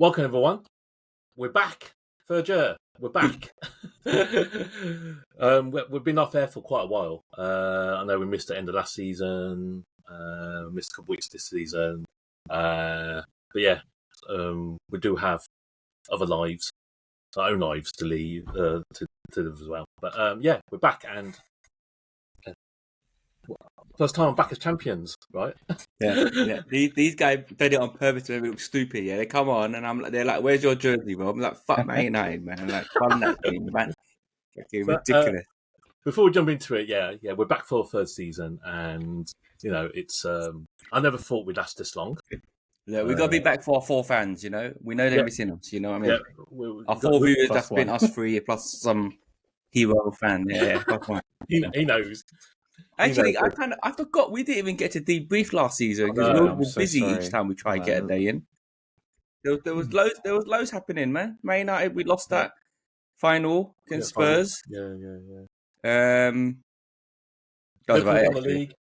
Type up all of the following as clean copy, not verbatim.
Welcome, everyone. We're back. Third year. We're back. We've been off air for quite a while. I know we missed the end of last season, missed a couple of weeks this season. But yeah, we do have other lives, our own lives to lead, to live as well. But yeah, we're back, and first time I'm back as champions, right? Yeah. These guys did it on purpose to make me look stupid. Yeah, they come on and I'm like, they're like, "Where's your jersey, bro?" I'm like, "Fuck Man United, man." I'm like, "Fun that team, man." Fucking ridiculous. Before we jump into it, yeah, we're back for the third season, and it's. I never thought we'd last this long. Yeah, we gotta be back for our four fans. You know, we know they're missing us. You know what I mean? Yeah, our four viewers, that's been us three plus some hero fan. Yeah, plus one. He knows. Actually, I forgot we didn't even get to debrief last season because we were busy each time we try to get a day in. There was loads happening, man. Man United, we lost that final against Spurs. Yeah. That was about it. Won the league.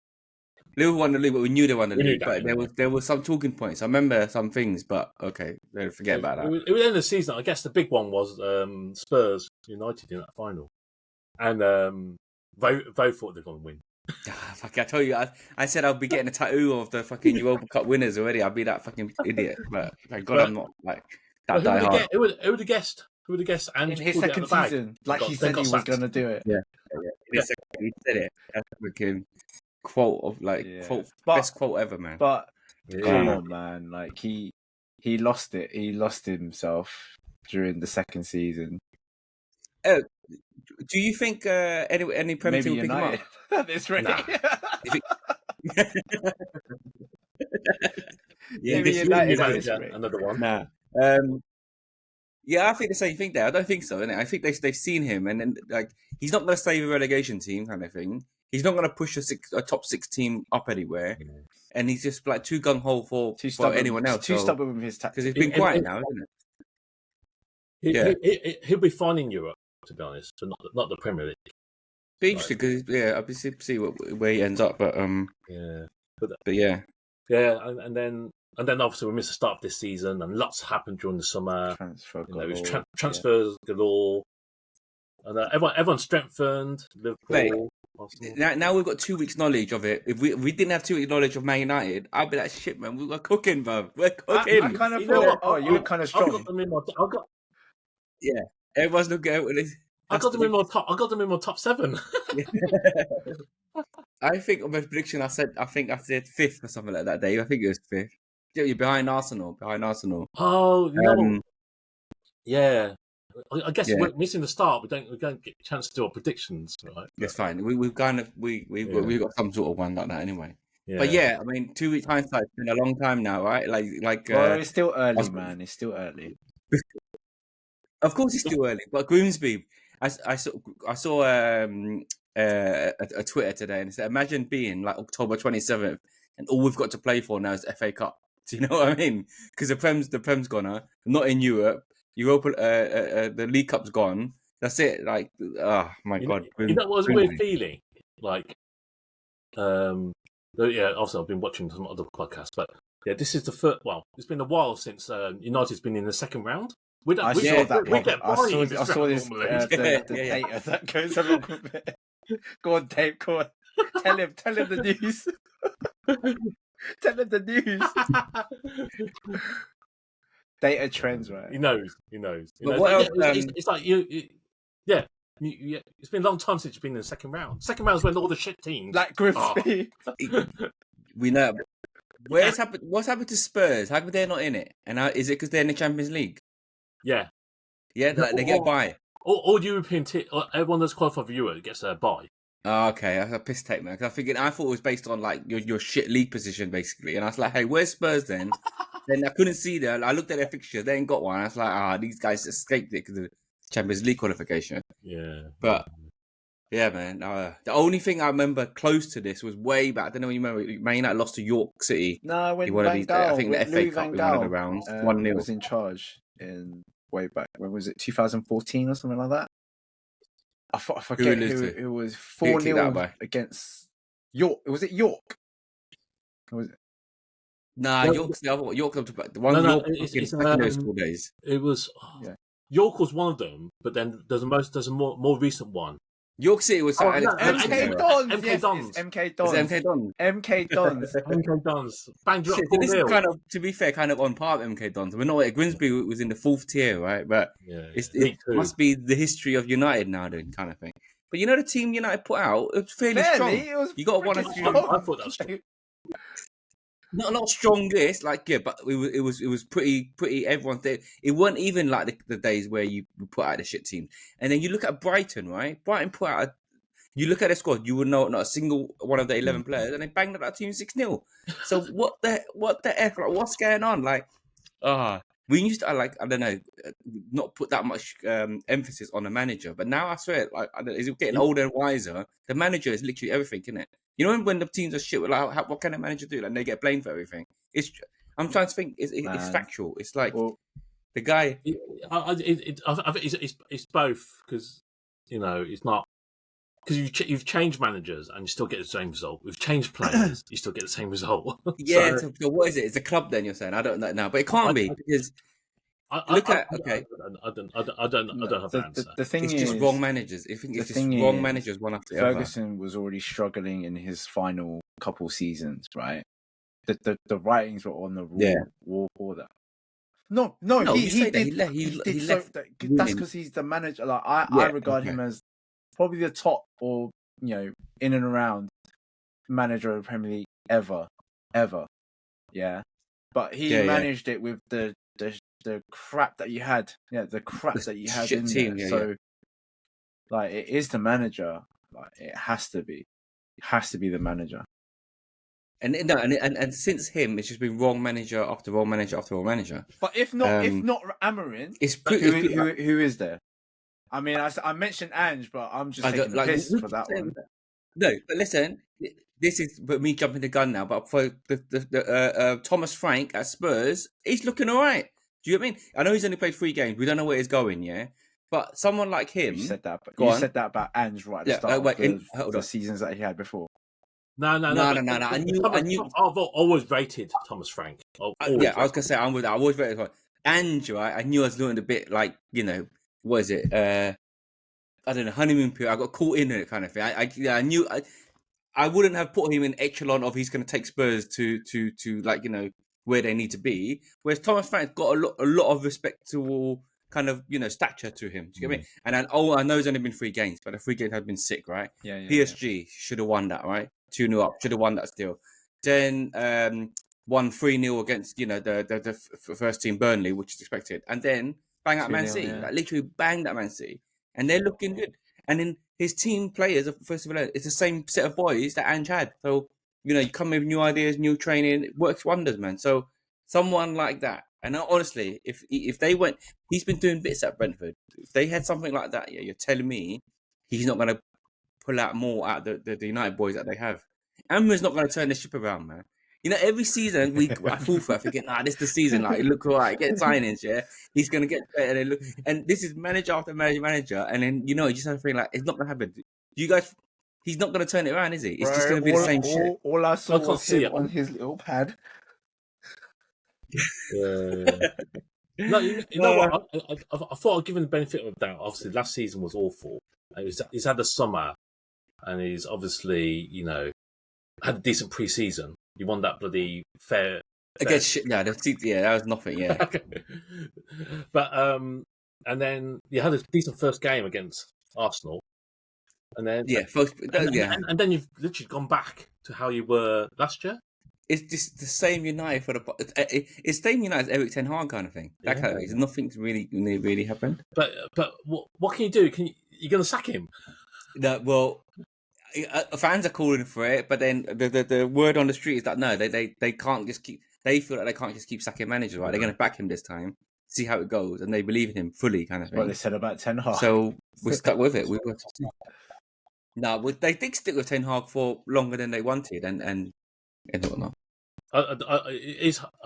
Liverpool won the league, but we knew they won the league. But there was some talking points. I remember some things, but okay, forget about that. It was the end of the season. I guess the big one was Spurs United in that final, and Vo thought they're going to win. Fuck! I told you, I said I'll be getting a tattoo of the fucking Europa Cup winners already. I'll be that fucking idiot. But thank God I'm not like that diehard. Who would have guessed? Who would have guessed? And in his second season, like he said he was going to do it. Yeah. He said it. That's a freaking quote of best quote ever, man. But come on, man! Like he lost it. He lost himself during the second season. Do you think any Premier Team will pick him up? This rate. Nah. Maybe United another one. Nah. Yeah, I think the same thing there. I don't think so. Innit? I think they've seen him, and then like he's not going to stay with a relegation team kind of thing. He's not going to push a top 6 team up anywhere, and he's just like too gung ho for anyone else. Too stubborn with his tactics because he's been quiet now, isn't it? He'll be fine in Europe, to be honest, but not the Premier League. Be interesting because I'll see where he ends up, but yeah, and then obviously we missed the start of this season, and lots happened during the summer. Transfers galore, and everyone strengthened. Liverpool. Now we've got 2 weeks knowledge of it. If we didn't have 2 weeks knowledge of Man United, I'd be like, shit, man, we're cooking, bro. We're cooking. I kind of thought, you look kind of strong. Everyone's looking at it. I got them in my top 7. I think on my prediction, I said 5th or something like that day. I think it was 5th. You're behind Arsenal. Oh, no. Yeah. I guess we're missing the start. We don't get a chance to do our predictions, right? It's fine. We've got some sort of one like that anyway. Yeah. But I mean, 2 weeks hindsight, it's been a long time now, right? It's still early, man. It's still early. Of course, it's still early. But Grimsby, I saw a Twitter today, and it said, "Imagine being like October 27th, and all we've got to play for now is the FA Cup." Do you know what I mean? Because the Prem's gone, not in Europe. Europa, the League Cup's gone. That's it. Like, oh my God! You know what was a weird feeling? Like, also I've been watching some other podcasts, but this is the first. Well, it's been a while since United's been in the second round. I saw this data that goes along with it. Go on, Dave. Go on. Tell him the news. Tell him the news. Data trends, right? He knows. But what else, it's like it's been a long time since you've been in the second round. Second round is when all the shit teams like Grimsby. We know. What's happened to Spurs? How come they're not in it? And is it because they're in the Champions League? Yeah, like they get a bye. All European everyone that's qualified for Euro gets a bye. Oh, okay, that's a piss take, man. Because I thought it was based on like your shit league position, basically. And I was like, hey, where's Spurs then? Then I couldn't see them. I looked at their fixtures; they ain't got one. I was like, these guys escaped it because of the Champions League qualification. Yeah, but yeah, man. The only thing I remember close to this was way back. I don't know if you remember. Man United lost to York City. No, when Van Gaal, I think the FA Cup in one of the rounds, 1-0. Was in charge in way back. When was it? 2014 or something like that. I forget who it was. 4-0 against York. Was it York? Or was it? Nah, No, York's the other one. York, the no, one no. York It's in secondary school days. it was Yeah. York was one of them, but then there's a more recent one. York City was Oh, Alex no, Ferguson MK era. Dons. MK Yes, Dons. it's MK Is Dons. it MK Dons? MK Dons. MK Dons banged you up Shit, so this is 4-0. kind of, to be fair, kind of on par with MK Dons. We're not. Grimsby was in the 4th tier, right? But Yeah, it League Two. must be the history of United now, then, kind of thing. But you know, the team United put out, it was fairly strong. It was You got one or freaking two. strong. I thought that was strong. Not strongest, like yeah, but it was pretty. Everyone said it weren't even like the days where you put out a shit team. And then you look at Brighton, right? Brighton put out. You look at the squad, you would know not a single one of the 11 players, and they banged up that team 6-0. So what the F? Like, what's going on? Like, we used to I don't know, not put that much emphasis on the manager, but now I swear, like, as it's getting older and wiser, the manager is literally everything, isn't it? You know when the teams are shit, like, what can a manager do? Like, they get blamed for everything. I'm trying to think. It's factual. It's like the guy. I think it's both because it's not because you've changed managers and you still get the same result. We've changed players, you still get the same result. Yeah. So what is it? It's a club. Then you're saying I don't know now, but it can't be because. I Look don't at okay. I don't have an answer. The thing It's is, just wrong managers. I think it's just wrong managers one after the other. Ferguson was already struggling in his final couple seasons, right? The writings were on the wall for that. No, he did. He left. That's because he's the manager. Like I regard him as probably the top, or in and around manager of the Premier League ever. Yeah, but he managed it with the crap that you had. Yeah, the crap that you had in team, there. So, like, it is the manager. Like, it has to be. It has to be the manager. And since him, it's just been wrong manager after wrong manager after wrong manager. But if not Amarin, who is there? I mean, I mentioned Ange, but I'm just taking the piss for that one. No, but listen, this is me jumping the gun now. But for the Thomas Frank at Spurs, he's looking all right. Do you know what I mean? I know he's only played 3 games. We don't know where he's going, yeah. But someone like him, you said that. But you said that about Ange right at the start of the seasons that he had before. No. I knew. I've always rated Thomas Frank. I was gonna say I always rated him. Ange, right? I knew I was looking a bit like what is it? I don't know, honeymoon period. I got caught in it kind of thing. I knew I wouldn't have put him in echelon of he's going to take Spurs to like where they need to be. Whereas Thomas Frank's got a lot of respectable kind of stature to him. Do you get me? And I know it's only been 3 games, but the 3 games have been sick, right? Yeah. PSG should have won that, right? 2-0 up, should have won that still. Then won 3-0 against the first team Burnley, which is expected, and then bang out Man City, like literally banged at Man City. And they're looking good. And then his team players, first of all, it's the same set of boys that Ange had. So, you come with new ideas, new training. It works wonders, man. So, someone like that. And honestly, if they went, he's been doing bits at Brentford. If they had something like that, you're telling me he's not going to pull out more out the United boys that they have. Amra's not going to turn the ship around, man. Every season I fall for it, thinking, this is the season. Like, look all right, get signings, yeah. He's gonna get better. And this is manager after manager, and then you just have to think like it's not gonna happen. You guys, he's not gonna turn it around, is he? It's just gonna be the same shit. All I saw was him on his little pad. No, you know what? I thought I'd give him the benefit of the doubt. Obviously, last season was awful. He's had the summer, and he's obviously had a decent pre-season. You won that bloody fair against shit. Yeah, that was nothing. Yeah, but and then you had a decent first game against Arsenal, and then and then you've literally gone back to how you were last year. It's just the same United for it's same United as Eric Ten Hag kind of thing. That kind of thing. Nothing's really happened. But what can you do? You're going to sack him? No, well. Fans are calling for it, but then the word on the street is that no, they can't just keep. They feel like they can't just keep sacking managers, right? They're going to back him this time, see how it goes, and they believe in him fully, kind of thing. What they said about Ten Hag. So we're stuck with it. They did stick with Ten Hag for longer than they wanted, and whatnot. I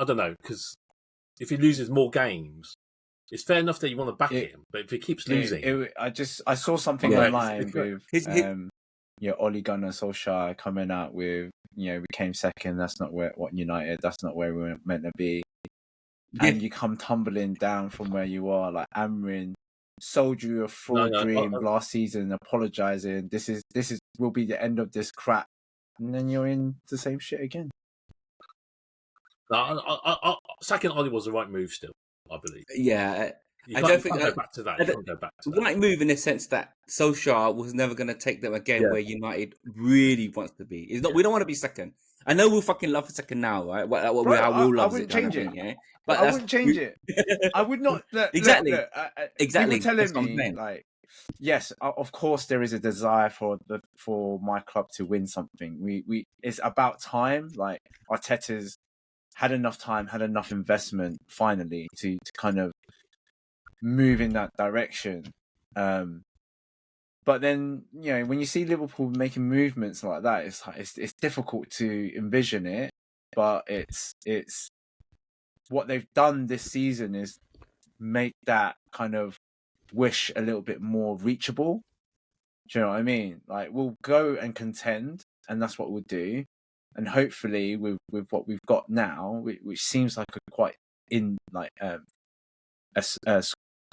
don't know, because if he loses more games, it's fair enough that you want to back him, but if he keeps losing, I saw something online with Ole Gunnar Solskjaer coming out with, we came second. That's not what United. That's not where we were meant to be. And you come tumbling down from where you are. Like Amrin sold you a fraud dream last season, apologizing. This will be the end of this crap, and then you're in the same shit again. Sacking Ollie was the right move still, I believe. Yeah. I don't think go back to that. You can't go back to that. Right move in the sense that Solskjaer was never going to take them again where United really wants to be. It's not. We don't want to be second. I know we'll fucking love a second now, right? I wouldn't change it. Yeah? But I wouldn't change it. I would not. Exactly. Exactly. You were telling me, like, yes, of course there is a desire for my club to win something. We it's about time. Like Arteta's had enough time, had enough investment finally to kind of move in that direction. But then, when you see Liverpool making movements like that, it's difficult to envision it. But it's what they've done this season is make that kind of wish a little bit more reachable. Do you know what I mean? Like, we'll go and contend, and that's what we'll do. And hopefully, with what we've got now, which seems like a quite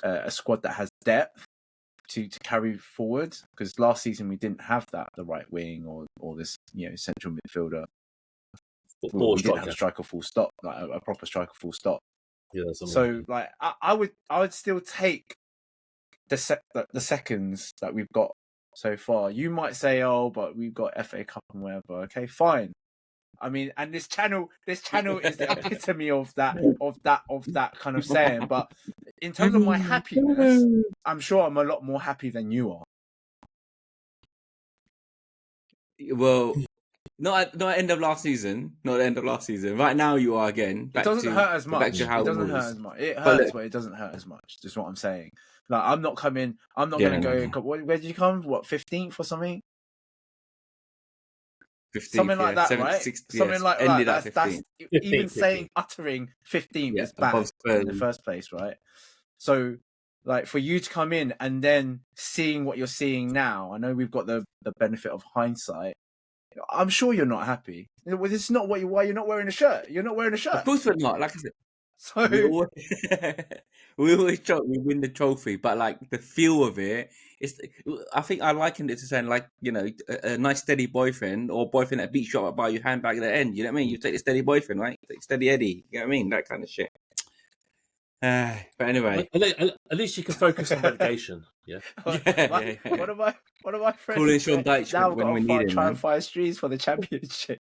a squad that has depth to carry forward, because last season we didn't have that, the right wing or this central midfielder. We didn't have a striker full stop, like a proper striker full stop. Yeah. So like I would still take the seconds that we've got so far. You might say, oh, but we've got FA Cup and whatever. Okay, fine. I mean, and this channel is the epitome of that kind of saying. But in terms of my happiness, I'm sure I'm a lot more happy than you are. Well, not at the end of last season. Not at the end of last season. Right now, you are again. It doesn't hurt as much. It doesn't hurt as much. It hurts, but it doesn't hurt as much. Just what I'm saying. Like, I'm not going to go. Where did you come? What, 15th or something? 15th, something like that, 7th, right? 6th, something like that. That's 15th, even 15th. saying uttering 15th is bad in the first place, right? So, like, for you to come in and then seeing what you're seeing now, I know we've got the benefit of hindsight. I'm sure you're not happy. This is not why you're not wearing a shirt. You're not wearing a shirt. Of course we're not. Like I said, so we always try, we win the trophy, but like the feel of it. I think I likened it to saying, like, a nice steady boyfriend or boyfriend that beats you up by your handbag at the end. You know what I mean? You take the steady boyfriend, right? You take steady Eddie. You know what I mean? That kind of shit. But anyway, at least you can focus on relegation. Yeah. One of my friends calling Sean Dyche now when we need him. Try and find streets for the championship.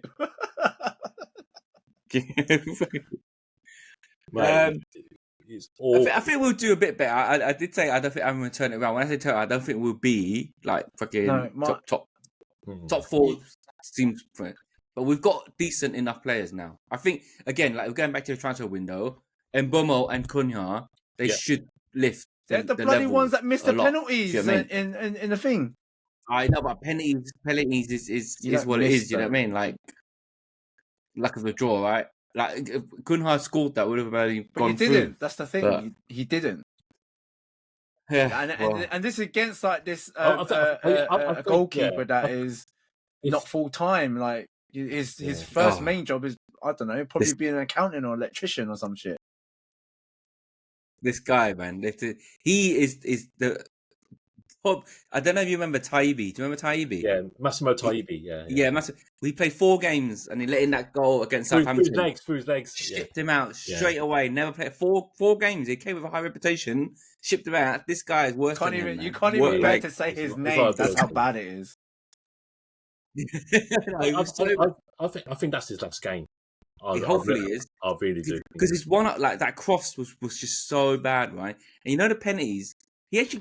I think we'll do a bit better. I did say I don't think I'm going to turn it around. When I say turn, I don't think we'll be like fucking top 4 seems, but we've got decent enough players now. I think again, like, we're going back to the transfer window. Mbomo and Cunha, they should lift. They're the bloody ones that missed the penalties in the thing. I know, but penalties is what it is. You know what I mean? Like luck of the draw, right? Like, if Cunha scored that, would have already gone through. He didn't. Through. That's the thing. But he didn't. Yeah, and this is against like this a goalkeeper that is not full time. Like his first main job is, I don't know, probably being an accountant or electrician or some shit. This guy, man, he is the. I don't know if you remember Taibbi. Do you remember Taibbi? Yeah, Massimo Taibbi. Yeah. Massimo. We played 4 games and he let in that goal against Southampton. Through his legs. Shipped him out straight away. Never played 4 games. He came with a high reputation. Shipped him out. This guy is worse than him. You can't even bear to say his name. That's how bad it is. I think that's his last game. Hopefully it is. I really do. Because his one, like, that cross was just so bad, right? And the penalties. He had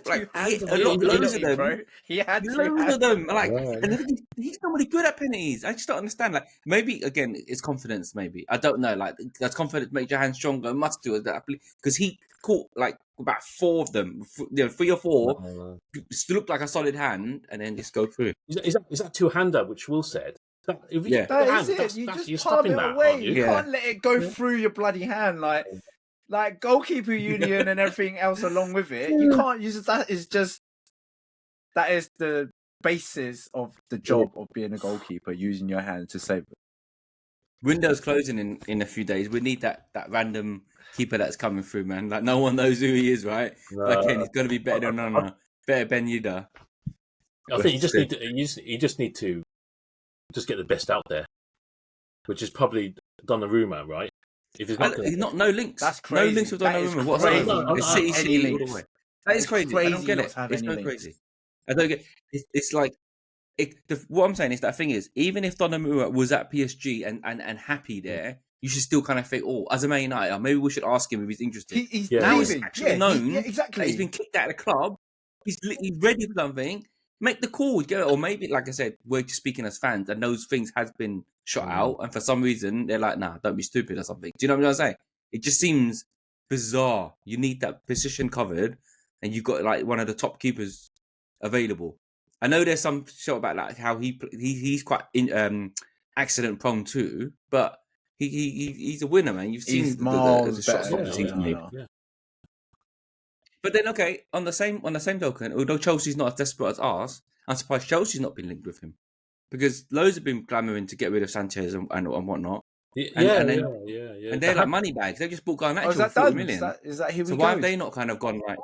loads of them, bro. He had loads of them. Like, and he's not really good at penalties. I just don't understand. Like, maybe again, it's confidence. Maybe I don't know. Like, does confidence make your hands stronger? It must do that, because he caught like about 4 of them. 3 or 4 still looked like a solid hand, and then just go through. Is that 2-hander, which Will said? That is it. You just palm it away. You can't let it go through your bloody hand, like goalkeeper union and everything else along with it. You can't use that. That is the basis of the job of being a goalkeeper, using your hand to save it. Window's closing in a few days. We need that random keeper that's coming through, man. Like no one knows who he is, right? But again, he's got to be better than Nana, better Ben Yedder. I think you just need to just get the best out there, which is probably Donnarumma, right? If he's not no links. That's crazy. No links with Donnarumma whatsoever. It's City all the way. That is crazy. I don't get it. It's so crazy. I don't get. It's like. What I'm saying is that thing is, even if Donnarumma was at PSG and happy there, you should still kind of think, as a Man United, maybe we should ask him if he's interested. Now he's actually known exactly. that he's been kicked out of the club. He's ready for something. Make the call, or maybe, like I said, we're just speaking as fans, and those things has been shot out, and for some reason they're like, "Nah, don't be stupid" or something. Do you know what I'm saying? It just seems bizarre. You need that position covered, and you've got like one of the top keepers available. I know there's some show about like how he's quite accident prone too, but he's a winner, man. You've seen the shots that he's made. Yeah. But then, okay, on the same token, although Chelsea's not as desperate as ours, I'm surprised Chelsea's not been linked with him, because loads have been glamouring to get rid of Sanchez and whatnot. And they're like money bags. They just bought Garnacho for 40 million. Is that here we so go? why have they not kind of gone right?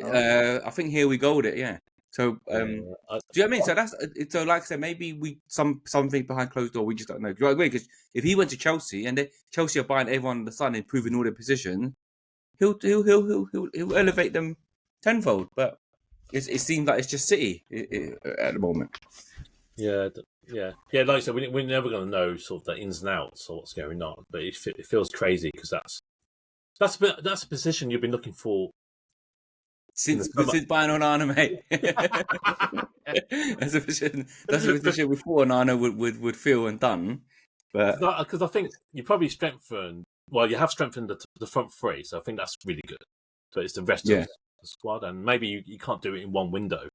I think here we go with it, yeah. So, do you know what I mean? So like I said, maybe something behind closed door we just don't know. Do you know what I mean? Because if he went to Chelsea and Chelsea are buying everyone under the sun, improving all their positions, he'll elevate them tenfold. But it seems like it's just City at the moment. Yeah. Like I said, we're never going to know sort of the ins and outs of what's going on. But it feels crazy because that's a position you've been looking for. Since buying Onana, mate. That's a position we thought Onana would feel and done. But because I think you probably strengthened. Well, you have strengthened the front three, so I think that's really good. So it's the rest of the squad, and maybe you can't do it in one window.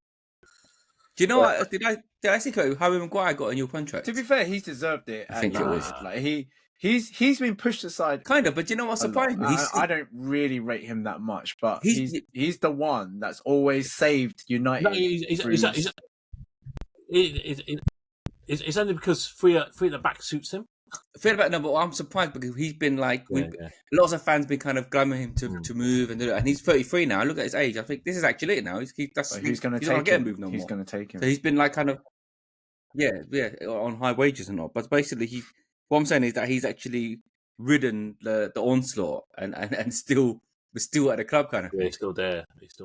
Do you know what? Did I see Harry Maguire got a new contract? To be fair, he's deserved it. I think it was like He's been pushed aside, kind of. But you know what surprised me? I don't really rate him that much, but he's the one that's always saved United. No, it's only because three at the back suits him. I feel about but I'm surprised because he's been like lots of fans been kind of glamoring him to move and do it, and he's 33 now. Look at his age. I think this is actually it now. He's going to take him. He's going to take him. So he's been like kind of on high wages and all. But basically, what I'm saying is that he's actually ridden the onslaught and still at the club kind of thing. Yeah, he's still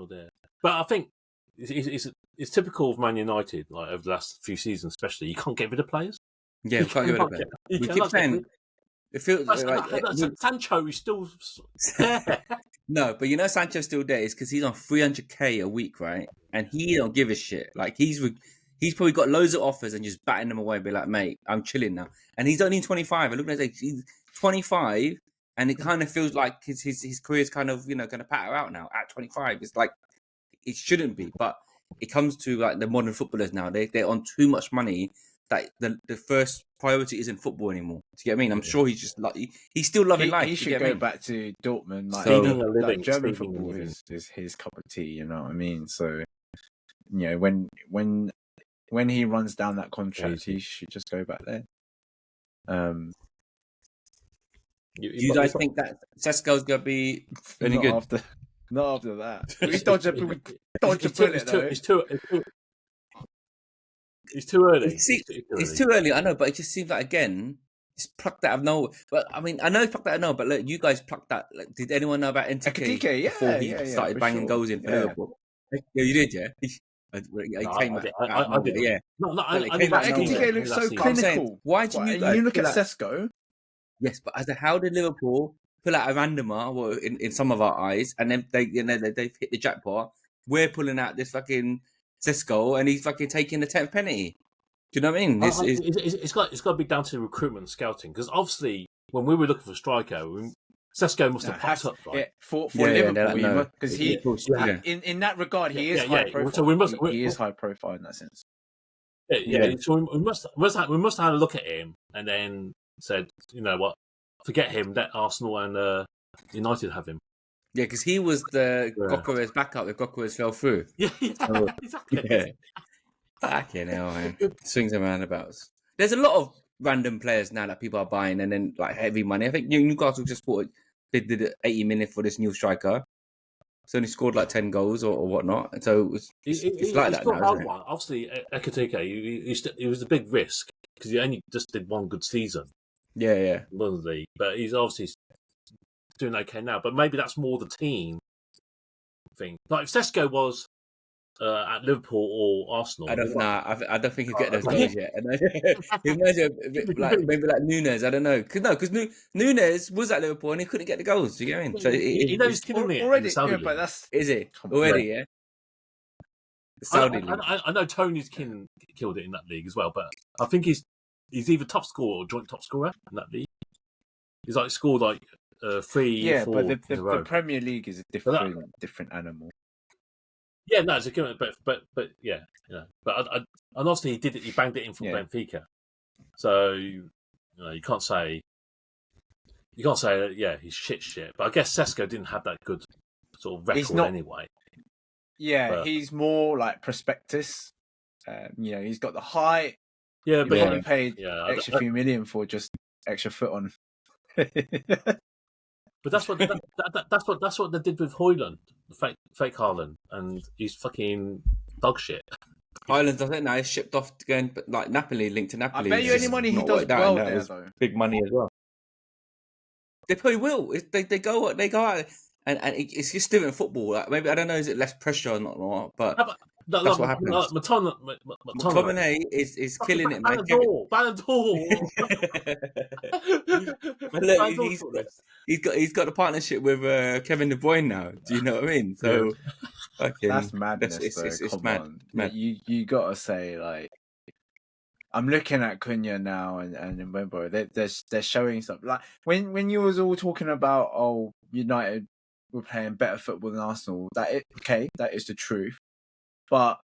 there. But I think it's typical of Man United, like over the last few seasons, especially. You can't get rid of players. Yeah, we can't get rid of players. We keep saying it feels like Sancho is still there. No, but Sancho's still there is because he's on 300k a week, right? And he don't give a shit. Like he's probably got loads of offers and just batting them away. And be like, mate, I'm chilling now. And he's only 25. I look at his age. He's 25, and it kind of feels like his career's kind of going to patter out now at 25. It's like it shouldn't be, but it comes to like the modern footballers now. They're on too much money that the first priority isn't football anymore. Do you get what I mean? I'm sure he's just like he's still loving life. He should go back to Dortmund. Like German football is his cup of tea. You know what I mean? So when he runs down that contract, he should just go back there. You guys think that Sesko's gonna be any good? Not after that. We dodge a bullet though. It's too early. It's too early. I know, but it just seems like again, it's plucked out of nowhere. But I mean, I know it's plucked out of nowhere. But look, you guys plucked that. Like, did anyone know about NTK before he started banging goals in for Liverpool? Yeah, you did, yeah. I did. Yeah. NTK looks so clinical. Why do you guys? You look at Sesko. Yes, but how did Liverpool pull out a randomer in some of our eyes, and then they've hit the jackpot? We're pulling out this fucking Sesko, and he's fucking taking the 10th penalty. Do you know what I mean? It's got to be down to recruitment and scouting, because obviously when we were looking for a striker, Sesko must have popped up, right? For Liverpool, because in that regard he is high profile. So he is high profile in that sense. So we must have had a look at him and then said, you know what, forget him. Let Arsenal and United have him. Yeah, because he was the Gokares backup if Gokares fell through. Yeah, exactly. Yeah. Fucking hell, man. Swings and roundabouts. There's a lot of random players now that people are buying, and then like heavy money. I think Newcastle just bought. They did 80 million for this new striker. So only scored like 10 goals or whatnot. So it's like that now, isn't it? One. Obviously, Ekatike, he was a big risk because he only just did one good season. Yeah. Wasn't he? But he's obviously doing okay now. But maybe that's more the team thing. Like if Sesko was at Liverpool or Arsenal, I don't know. I don't think he'll get those goals yet. Imagine maybe like Nunes. I don't know. Because Nunes was at Liverpool and he couldn't get the goals. Do you get what I mean? So he knows he's killing it already. in the Saudi But League. that's is it already? Yeah. The Saudi League. I know Tony's killed it in that league as well, but I think he's either top scorer or joint top scorer in that league. He's like scored like 3, 4 but in a row. the Premier League is a different animal. Yeah, no, it's a good, but yeah, but and obviously he did it. He banged it in from Benfica, so you can't say that. Yeah, he's shit. But I guess Sesko didn't have that good sort of record anyway. Yeah, but he's more like prospectus. He's got the height. Yeah, but probably paid extra few million for just extra foot on. But that's what they did with Højlund, the fake Haaland, and he's fucking dog shit. Haaland does it now. He's shipped off to go and like Napoli, linked to Napoli. I bet you any money he does well there, though. Big money as well. They probably will. They go out, and it's just different football. Like, maybe I don't know. Is it less pressure or not? But that's what happens. McTominay is killing it, man. Ballon d'Or. Look, he's got a partnership with Kevin De Bruyne now. Do you know what I mean? So that's madness. It's mad. You gotta say, like, I'm looking at Cunha now and Mbembo. They're showing stuff. Like when you was all talking about United were playing better football than Arsenal. That is the truth. But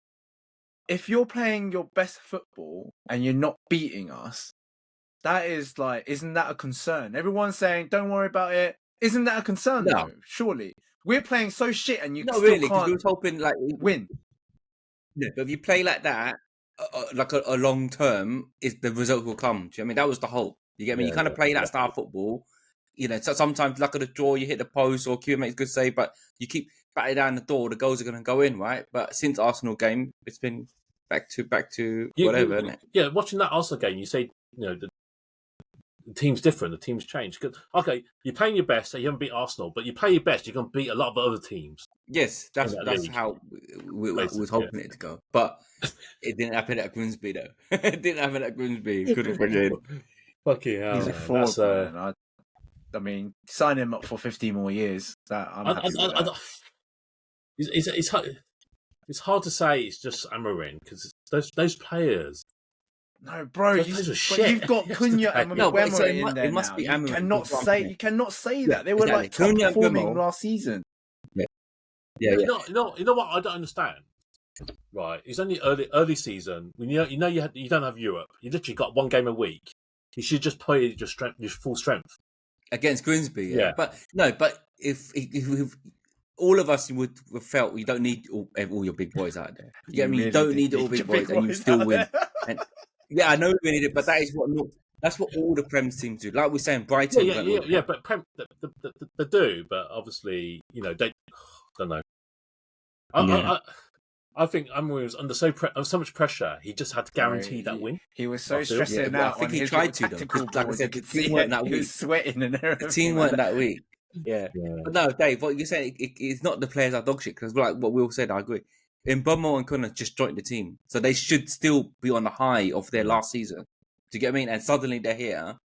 if you're playing your best football and you're not beating us, that is like, isn't that a concern? Everyone's saying, don't worry about it. Isn't that a concern, though? Surely. We're playing so shit and you still can't we were hoping, like, win. Yeah, but if you play like that, like a long term, the result will come. Do you know what I mean? That was the hope. You get me? You kind of play that style of football. So sometimes luck of the draw, you hit the post or Q makes a good save, but you keep batting down the door, the goals are going to go in, right? But since Arsenal game, it's been back to whatever, isn't it? Yeah, watching that Arsenal game, you say, the team's different, the team's changed. Okay, you're playing your best, so you haven't beat Arsenal, but you play your best, you're going to beat a lot of other teams. Yes, that's how we was hoping it to go. But it didn't happen at Grimsby, though. It didn't happen at Grimsby. Couldn't forget. Fucking hell. He's a fraud, man. I mean, sign him up for 15 more years. It's hard to say it's just Amorim because those players. No, bro, you've got Cunha and Mbembo in there. It must be Amorim. You cannot say that. They were like top performing last season. Yeah. You know what? I don't understand. Right, it's only early season. You don't have Europe. You literally got one game a week. You should just play your full strength. Against Grimsby, yeah. But if all of us would have felt you don't need all your big boys out there. You get me? You don't need all big boys, and you still win. And, I know we need it, but that's what all the Prem teams do. Like we're saying, Brighton. Yeah. But Prem, they do. But obviously, they don't know. I think Amorim was under so much pressure. He just had to guarantee that win. He was so stressing out. I think he tried to, though. Like I said, the team weren't that week. He was sweating and everything. The team weren't that week. Yeah. But no, Dave, what you're saying, it's not the players are dog shit, because like what Will said, I agree. Mbembo and Cunha just joined the team. So they should still be on the high of their last season. Do you get what I mean? And suddenly they're here.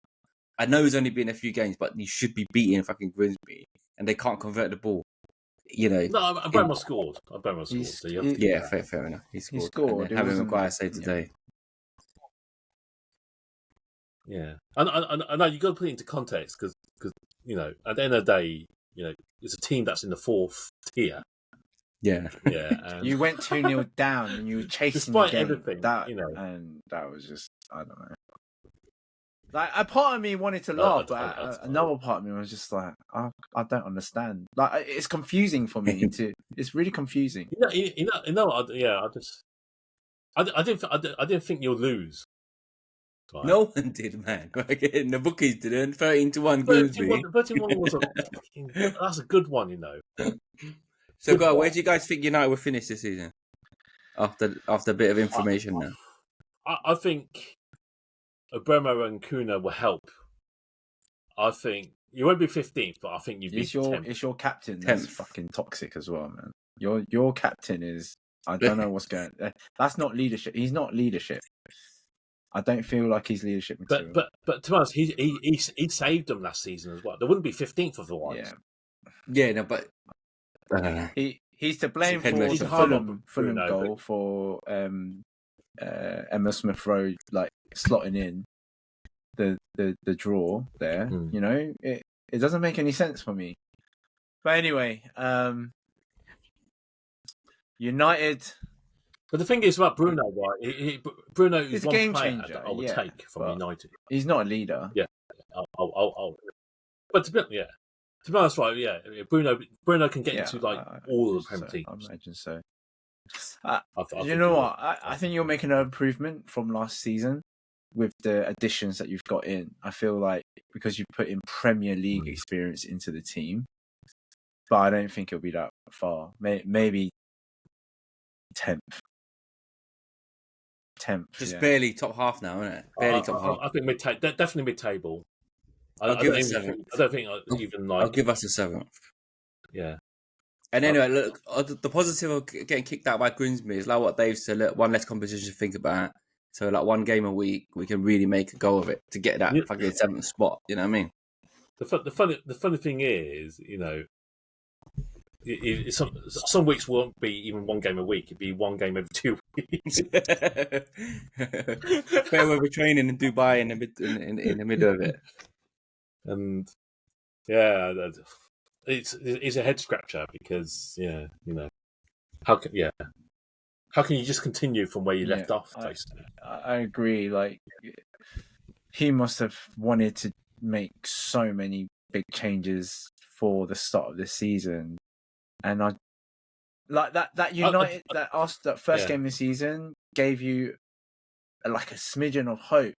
I know it's only been a few games, but you should be beating fucking Grimsby. And they can't convert the ball. No, Mbembo scored. Fair enough. He scored. Having Maguire save today. Yeah, I know you got to put it into context because at the end of the day, it's a team that's in the fourth tier. Yeah. You went 2-0 down and you were chasing despite the game. everything. And that was just, I don't know. Like, a part of me wanted to laugh, but another part of me was just like, I don't understand. Like, it's confusing for me too. It's really confusing. I I didn't think you'll lose. Right? No one did, man. Again, the bookies didn't. 13-1 Grimsby. 13-1 was that's a good one, you know. So, God, where do you guys think United will finish this season? After a bit of information now. I think Obremo and Kuna will help. I think you won't be 15th, but I think you'd be 10th. It's your captain that's 10th. fucking toxic as well, man. Your captain is. I don't know what's going. That's not leadership. He's not leadership. I don't feel like he's leadership material. But to be honest, he saved them last season as well. They wouldn't be 15th otherwise. Yeah, no, but I don't know. He's to blame for He's the hard on Fulham Bruno, goal for Emma Smith Rowe like slotting in the draw there. You know, it doesn't make any sense for me. But anyway, United. But the thing is about Bruno, right? Bruno is He's a one game player changer, that I would yeah, take from but United. He's not a leader. Yeah, but to be honest, right? Yeah, Bruno can get into like all of the Premier teams. I imagine so. You know what? I think you're making an improvement from last season with the additions that you've got in. I feel like because you've put in Premier League experience into the team, but I don't think it'll be that far. Maybe 10th. Just barely top half now, isn't it? Barely top half. I think definitely mid-table. I'll give us 7th. I don't think even like. I'll give us a 7th. Yeah. And anyway, look, the positive of getting kicked out by Grimsby is like what Dave said. Look, one less competition to think about. So like one game a week, we can really make a go of it to get that fucking 7th spot. You know what I mean? The funny thing is, you know, some weeks won't be even one game a week. It'd be one game every 2 weeks. Fair weather training in Dubai in the middle of it. And yeah, it's a head scratcher because you know how can you just continue from where you left off? Basically, I agree. Like he must have wanted to make so many big changes for the start of the season. And I like that United that first game of the season gave you like a smidgen of hope,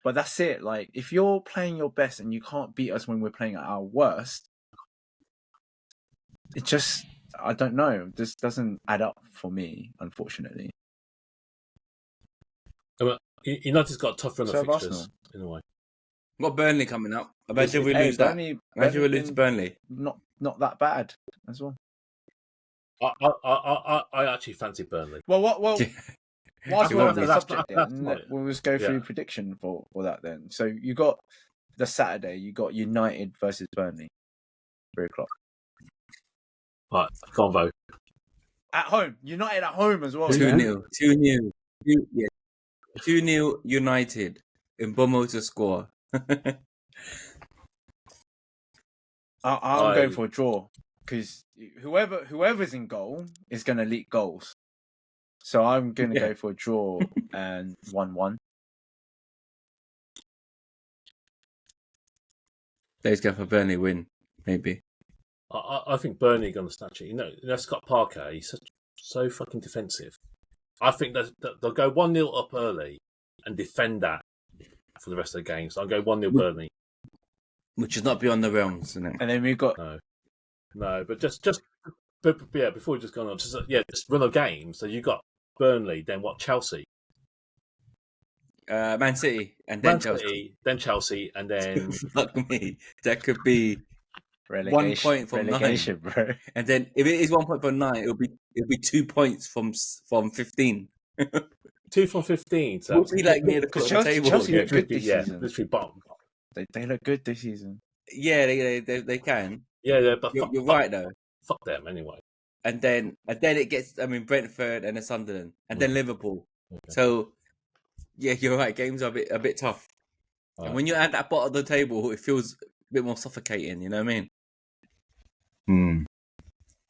but that's it. Like if you're playing your best and you can't beat us when we're playing at our worst, it just I don't know. This doesn't add up for me, unfortunately. United's got a tough run of fixtures Arsenal. in a way. Got Burnley coming up. Imagine we lose that. Imagine we lose to Burnley. Not that bad as well. I actually fancy Burnley. Well, whilst we're on the subject, we'll just go through prediction for that then. So you got the Saturday, you got United versus Burnley, 3:00. Right, convo. At home, United at home as well. 2-0, 2-0, 2-0 United in Bomo to score. I'll go for a draw because whoever's in goal is going to leak goals. So I'm going to go for a draw and 1-1. Let's go for Burnley win, maybe. I think Burnley are going to snatch it. You know, Scott Parker, he's so fucking defensive. I think that they'll go 1-0 up early and defend that for the rest of the game. So I'll go 1-0 Burnley. Which is not beyond the realms, isn't it? And then we've got... No, but before we just go on, just run a game. So you got Burnley, then what, Chelsea? Man City, and then Chelsea. Then Chelsea, and then... Fuck me. That could be... Relegation, 1 point from 9, bro. And then if it is 1 point from 9, it'll be 2 points from 15. 2 from 15. So we'll be like near the table. Chelsea look good this season. Literally bottom. They look good this season. Yeah, they can. Yeah, but you're right though. Fuck them anyway. And then it gets. I mean, Brentford and then Sunderland, and then Liverpool. Okay. So yeah, you're right. Games are a bit tough. Right. And when you're at that bottom of the table, it feels a bit more suffocating. You know what I mean?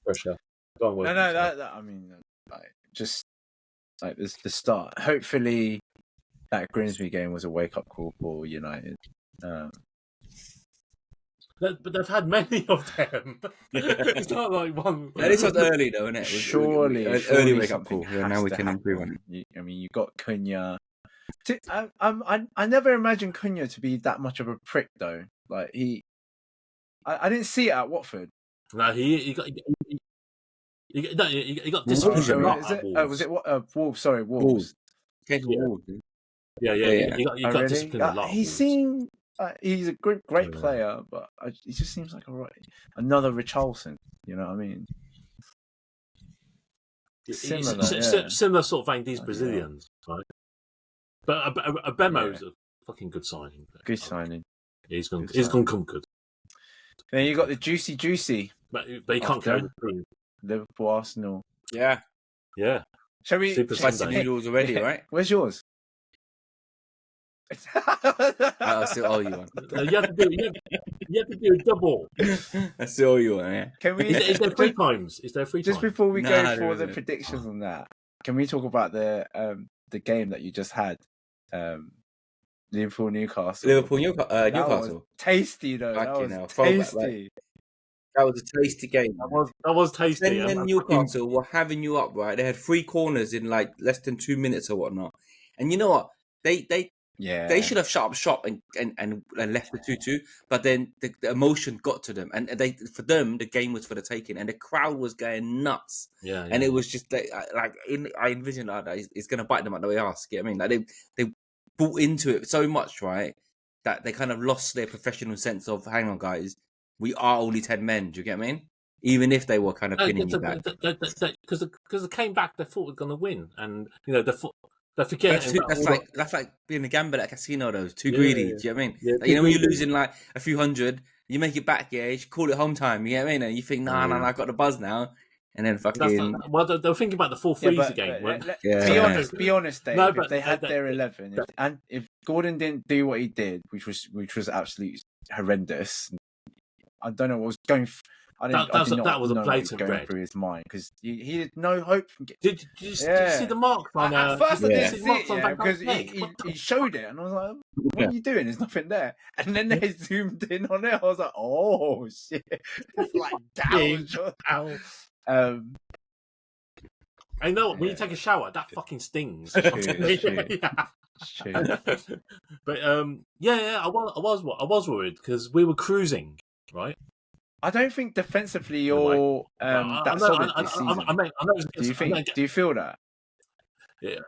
For sure. No, that I mean, just like this, the start. Hopefully, that Grimsby game was a wake-up call for United. But they've had many of them. It's not like one. At least it was early though, isn't it? Surely, early wake up something call. Yeah, has now we to can improve on happen. it. I mean, you got Cunha. I never imagined Cunha to be that much of a prick though. Like I didn't see it at Watford. No, he got Wolves, disrespected a isn't lot Is at it? Wolves. Was it what? Wolves. Sorry, Wolves. Wolves. Came from Yeah. Wolves. dude. Yeah. Yeah. He got Really? disciplined a lot. He at Wolves. seemed he's a great Yeah. player, but he just seems like another Richarlison. You know what I mean? Similar sort of vein. These Oh, Brazilians, right? But Abemo's a fucking good signing. Good signing. He's going Good to come good. Then you got the juicy But he can't carry the team. Liverpool Arsenal. Yeah. Yeah. Shall we? Super Spicy Sunday. noodles already, right? Where's yours? I still owe you one. You have to do a double. I still owe you one. Yeah. Can we? Is there three times? Is there three Just times? before we Nah, go there for the isn't. predictions on that, can we talk about the game that you just had? Liverpool Newcastle. Liverpool That Newcastle. was tasty though. That Fucking was hell, throwback, tasty. That was a tasty game. That was tasty. Then when Newcastle were having you up, right? They had 3 corners in like less than 2 minutes or whatnot. And you know what? They should have shut up shop and left the 2-2. But then the emotion got to them, and for them the game was for the taking, and the crowd was going nuts. Yeah. And it was just I envisioned that it's going to bite them at the ass. You know what I mean? Like they bought into it so much, right, that they kind of lost their professional sense of, hang on, guys, we are only 10 men. Do you get what I mean? Even if they were kind of pinning you back. Because they came back, they thought we were going to win. And, you know, they're forgetting. That's like being a gambler at a casino, though. Too greedy. Yeah. Do you know what I mean? Yeah, like, you know, when you're losing like a few hundred, you make it back, yeah, you should call it home time. You know what I mean? And you think, no, I got the buzz now. And then fucking... Well, they were thinking about the 4-3 game. Be honest, Dave. No, if they had their 11, and if Gordon didn't do what he did, which was absolutely horrendous, I don't know what was going. That was a blatant red through his mind because he had no hope. From did you see the mark on? At first, I didn't see it because he showed it, and I was like, "What are you doing? There's nothing there." And then they zoomed in on it. I was like, "Oh shit!" Like gouge. I know when you take a shower, that fucking stings. True. But I was worried because we were cruising, right? I don't think defensively you're that solid this season. Do you feel that? Yeah,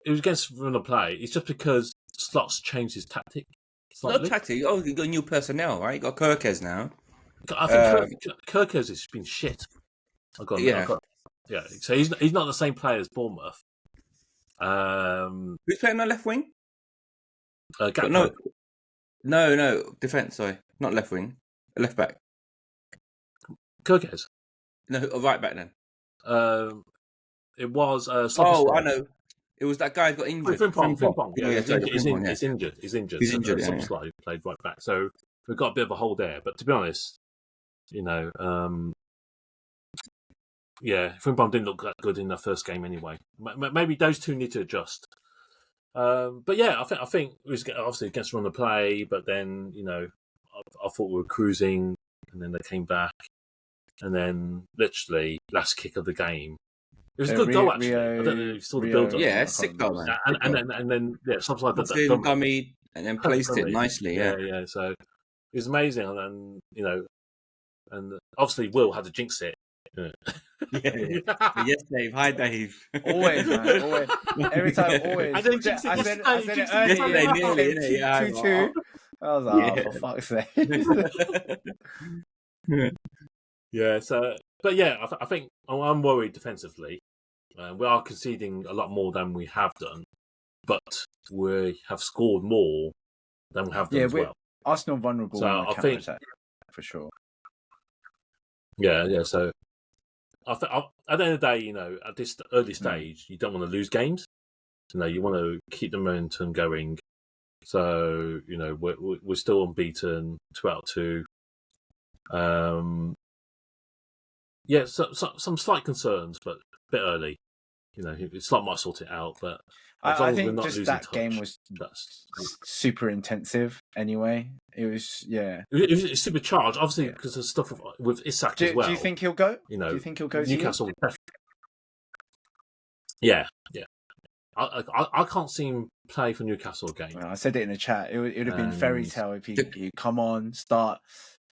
it was against run of play. It's just because Slot's changed his tactic slightly. Not tactic. Oh, you got new personnel, right? You got Kirkes now. I think Kirkes has been shit. Yeah. So he's not the same player as Bournemouth. Who's playing on left wing? No, defense. Sorry, not left wing. Left back. Kirkes. No, right back then. It was. I know. It was that guy who got injured. Frimpong. Yeah, he's injured. He's injured. Slightly played right back. So we've got a bit of a hole there. But to be honest, you know, Frimpong didn't look that good in the first game anyway. Maybe those two need to adjust. But yeah, I think it was obviously against run the play. But then, you know, I thought we were cruising, and then they came back, and then literally last kick of the game. It was a good goal, actually. I don't know if you saw the build-up. Yeah, sick goal, man. And then something like that. Dummy, and then placed it nicely, yeah. So it was amazing, and you know, and obviously Will had to jinx it. Yeah. Yes, Dave. Hi, Dave. Always, man. Always. Every time, always. I said it earlier. Nearly. 2-2. I was like, for fuck's sake. Yeah. So, but yeah, I think I'm worried defensively. We are conceding a lot more than we have done, but we have scored more than we have done as well. Arsenal vulnerable. So I think for sure. Yeah. So at the end of the day, you know, at this early stage, you don't want to lose games. You know, you want to keep the momentum going. So, you know, we're still unbeaten, 2 out of 2. Yeah, so some slight concerns, but a bit early. it's like might sort it out, but as long I as we're think not just losing that touch, game was super intensive. Anyway, it was It's supercharged, obviously, because of stuff with Isak as well. Do you think he'll go? You know, do you think he'll go to Newcastle? Yeah. I can't see him play for Newcastle again. Well, I said it in the chat. It would have been fairy tale if he'd come on, start.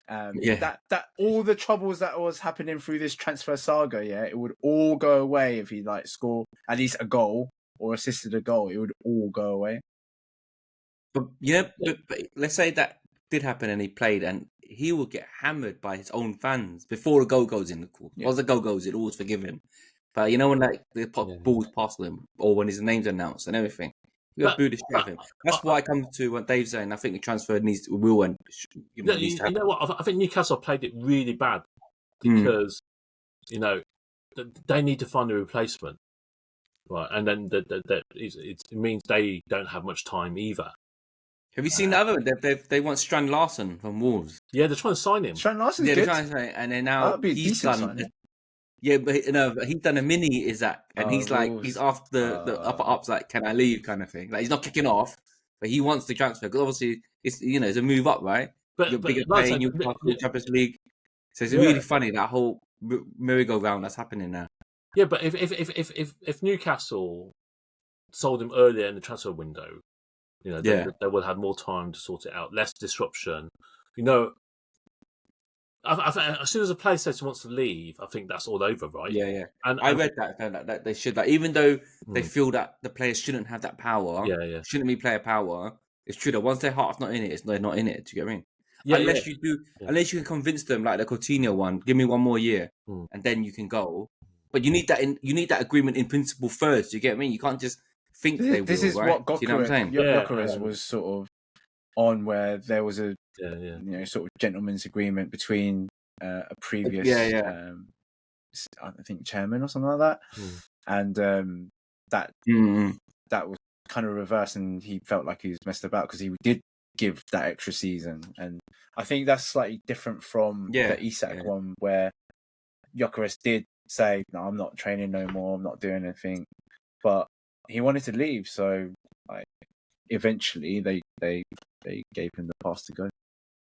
That all the troubles that was happening through this transfer saga, it would all go away if he scored at least a goal or assisted a goal. It would all go away. But but let's say that did happen and he played, and he will get hammered by his own fans before a goal goes in. Of course, once the goal goes, it always forgiven. But when the ball's past him, or when his name's announced and everything, we got booed the shit out of him. That's why I come to what Dave's saying. I think the transfer needs to happen. What? I think Newcastle played it really bad because they need to find a replacement, right? And then it means they don't have much time either. Have you seen the other? They want Strand Larson from Wolves. Yeah, they're trying to sign him. Strand Larson's they're good. trying to sign, and then now That'd be a decent signing. Yeah, but he's done a mini Isaac, and he's Wolves. after the upper ups, can I leave kind of thing. He's not kicking off, but he wants to transfer because obviously it's a move up, right? You're bigger pay in Champions League, so it's really funny that whole merry-go-round that's happening now. Yeah, but if Newcastle sold him earlier in the transfer window, they would have more time to sort it out, less disruption. As soon as a player says he wants to leave, I think that's all over, right? Yeah. And I read that they should, even though they feel that the players shouldn't have that power, shouldn't be player power. It's true that once their heart's not in it, they're not in it. Do you get what I mean? Unless you do, unless you can convince them, like the Coutinho one, give me one more year, and then you can go. But you need that agreement in principle first. Do you get what I mean? You can't just think they will. This is right? what Gyökeres was sort of on, where there was a sort of gentleman's agreement between a previous I think chairman or something like that, and that was kind of reversed, and he felt like he was messed about because he did give that extra season, and I think that's slightly different from the Isak one, where Gyökeres did say, "No, I'm not training no more. I'm not doing anything," but he wanted to leave, so eventually they gave him the pass to go.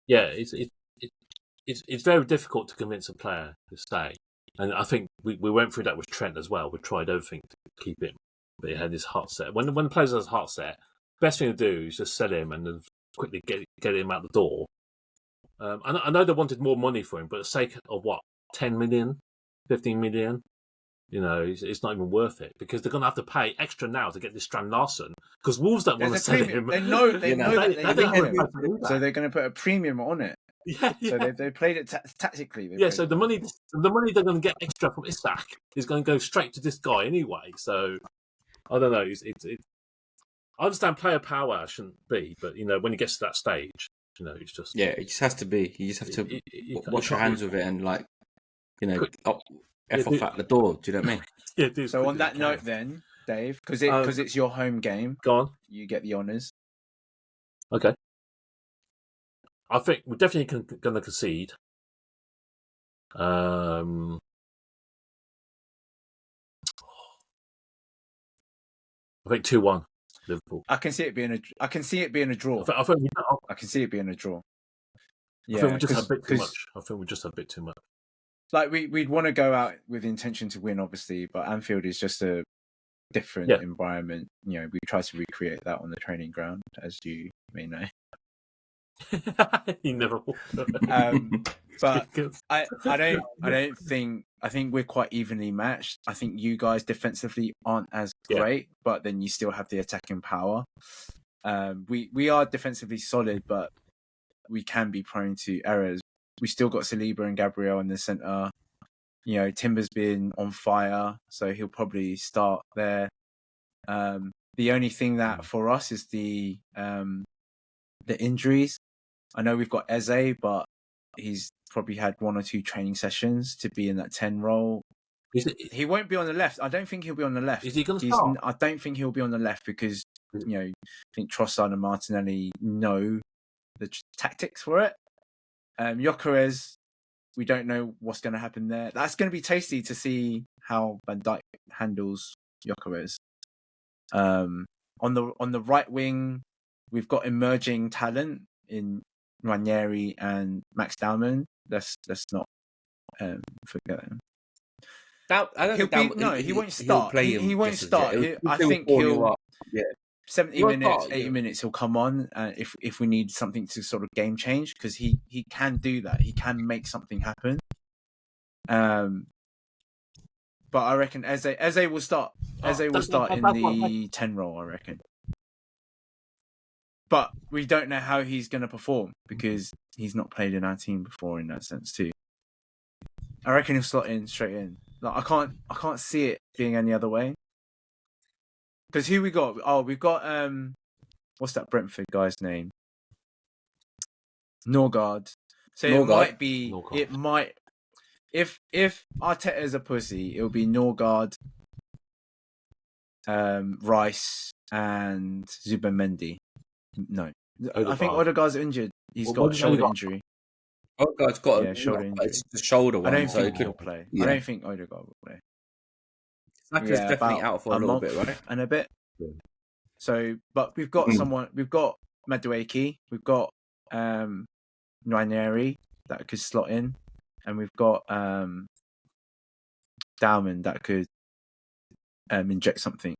Yeah, it's very difficult to convince a player to stay, and I think we went through that with Trent as well. We tried everything to keep him, but he had his heart set. When the players has heart set, best thing to do is just sell him and then quickly get him out the door. I know they wanted more money for him, but for the sake of what, 10 million, 15 million, it's not even worth it, because they're going to have to pay extra now to get this Strand Larson, because Wolves don't want to sell him. They know that they so they're going to put a premium on it. Yeah. So they played it tactically. So the money they're going to get extra from Isak is going to go straight to this guy anyway. So I don't know. I understand player power shouldn't be, but when it gets to that stage, it's just it just has to be. You just have to wash your hands with it and F off at the door. Do you know what I mean? So on that note, then, Dave, because it's your home game, go on. You get the honours. Okay. I think we're definitely going to concede. I think 2-1 Liverpool. I can see it being a draw. I can see it being a draw. I can see it being a draw. Yeah, I think we just have a bit too much. I think we just have a bit too much. We'd want to go out with the intention to win, obviously, but Anfield is just a different environment. We try to recreate that on the training ground, as you may know. You never will. But I think we're quite evenly matched. I think you guys defensively aren't as great, but then you still have the attacking power. We are defensively solid, but we can be prone to errors. We still got Saliba and Gabriel in the centre. Timber's been on fire, so he'll probably start there. The only thing that for us is the injuries. I know we've got Eze, but he's probably had 1 or 2 training sessions to be in that 10 role. He won't be on the left. I don't think he'll be on the left. Is he going to start? I don't think he'll be on the left because I think Trossard and Martinelli know the tactics for it. Gyökeres, we don't know what's going to happen there. That's going to be tasty to see how Van Dijk handles Gyökeres. On the right wing, we've got emerging talent in Ranieri and Max Dowman. Let's not forget him. I don't think he won't He'll start. play He him won't just as start. yet. I think he'll. Yeah. 70 He'll minutes, start, 80 yeah. minutes, he'll come on if we need something to sort of game change, because he can do that. He can make something happen. But I reckon Eze will start. Eze will start in the 10 role, I reckon. But we don't know how he's going to perform because he's not played in our team before in that sense too. I reckon he'll slot in straight in. Like I can't see it being any other way. Because who we got? Oh, we've got what's that Brentford guy's name? Norgard. So Norgard. it might be. Norgard. It might. If Arteta's a pussy, it'll be Norgard, Rice, and Zubimendi. No, I think Odegaard's injured. He's got a shoulder injury. Odegaard's got shoulder injury. It's the shoulder one. I don't think he'll he'll play. Yeah. I don't think Odegaard will play. Saka's definitely out for a little bit, right? And a bit. So, but we've got someone. We've got Madueke. We've got Nwaneri that could slot in, and we've got Dowman that could inject something.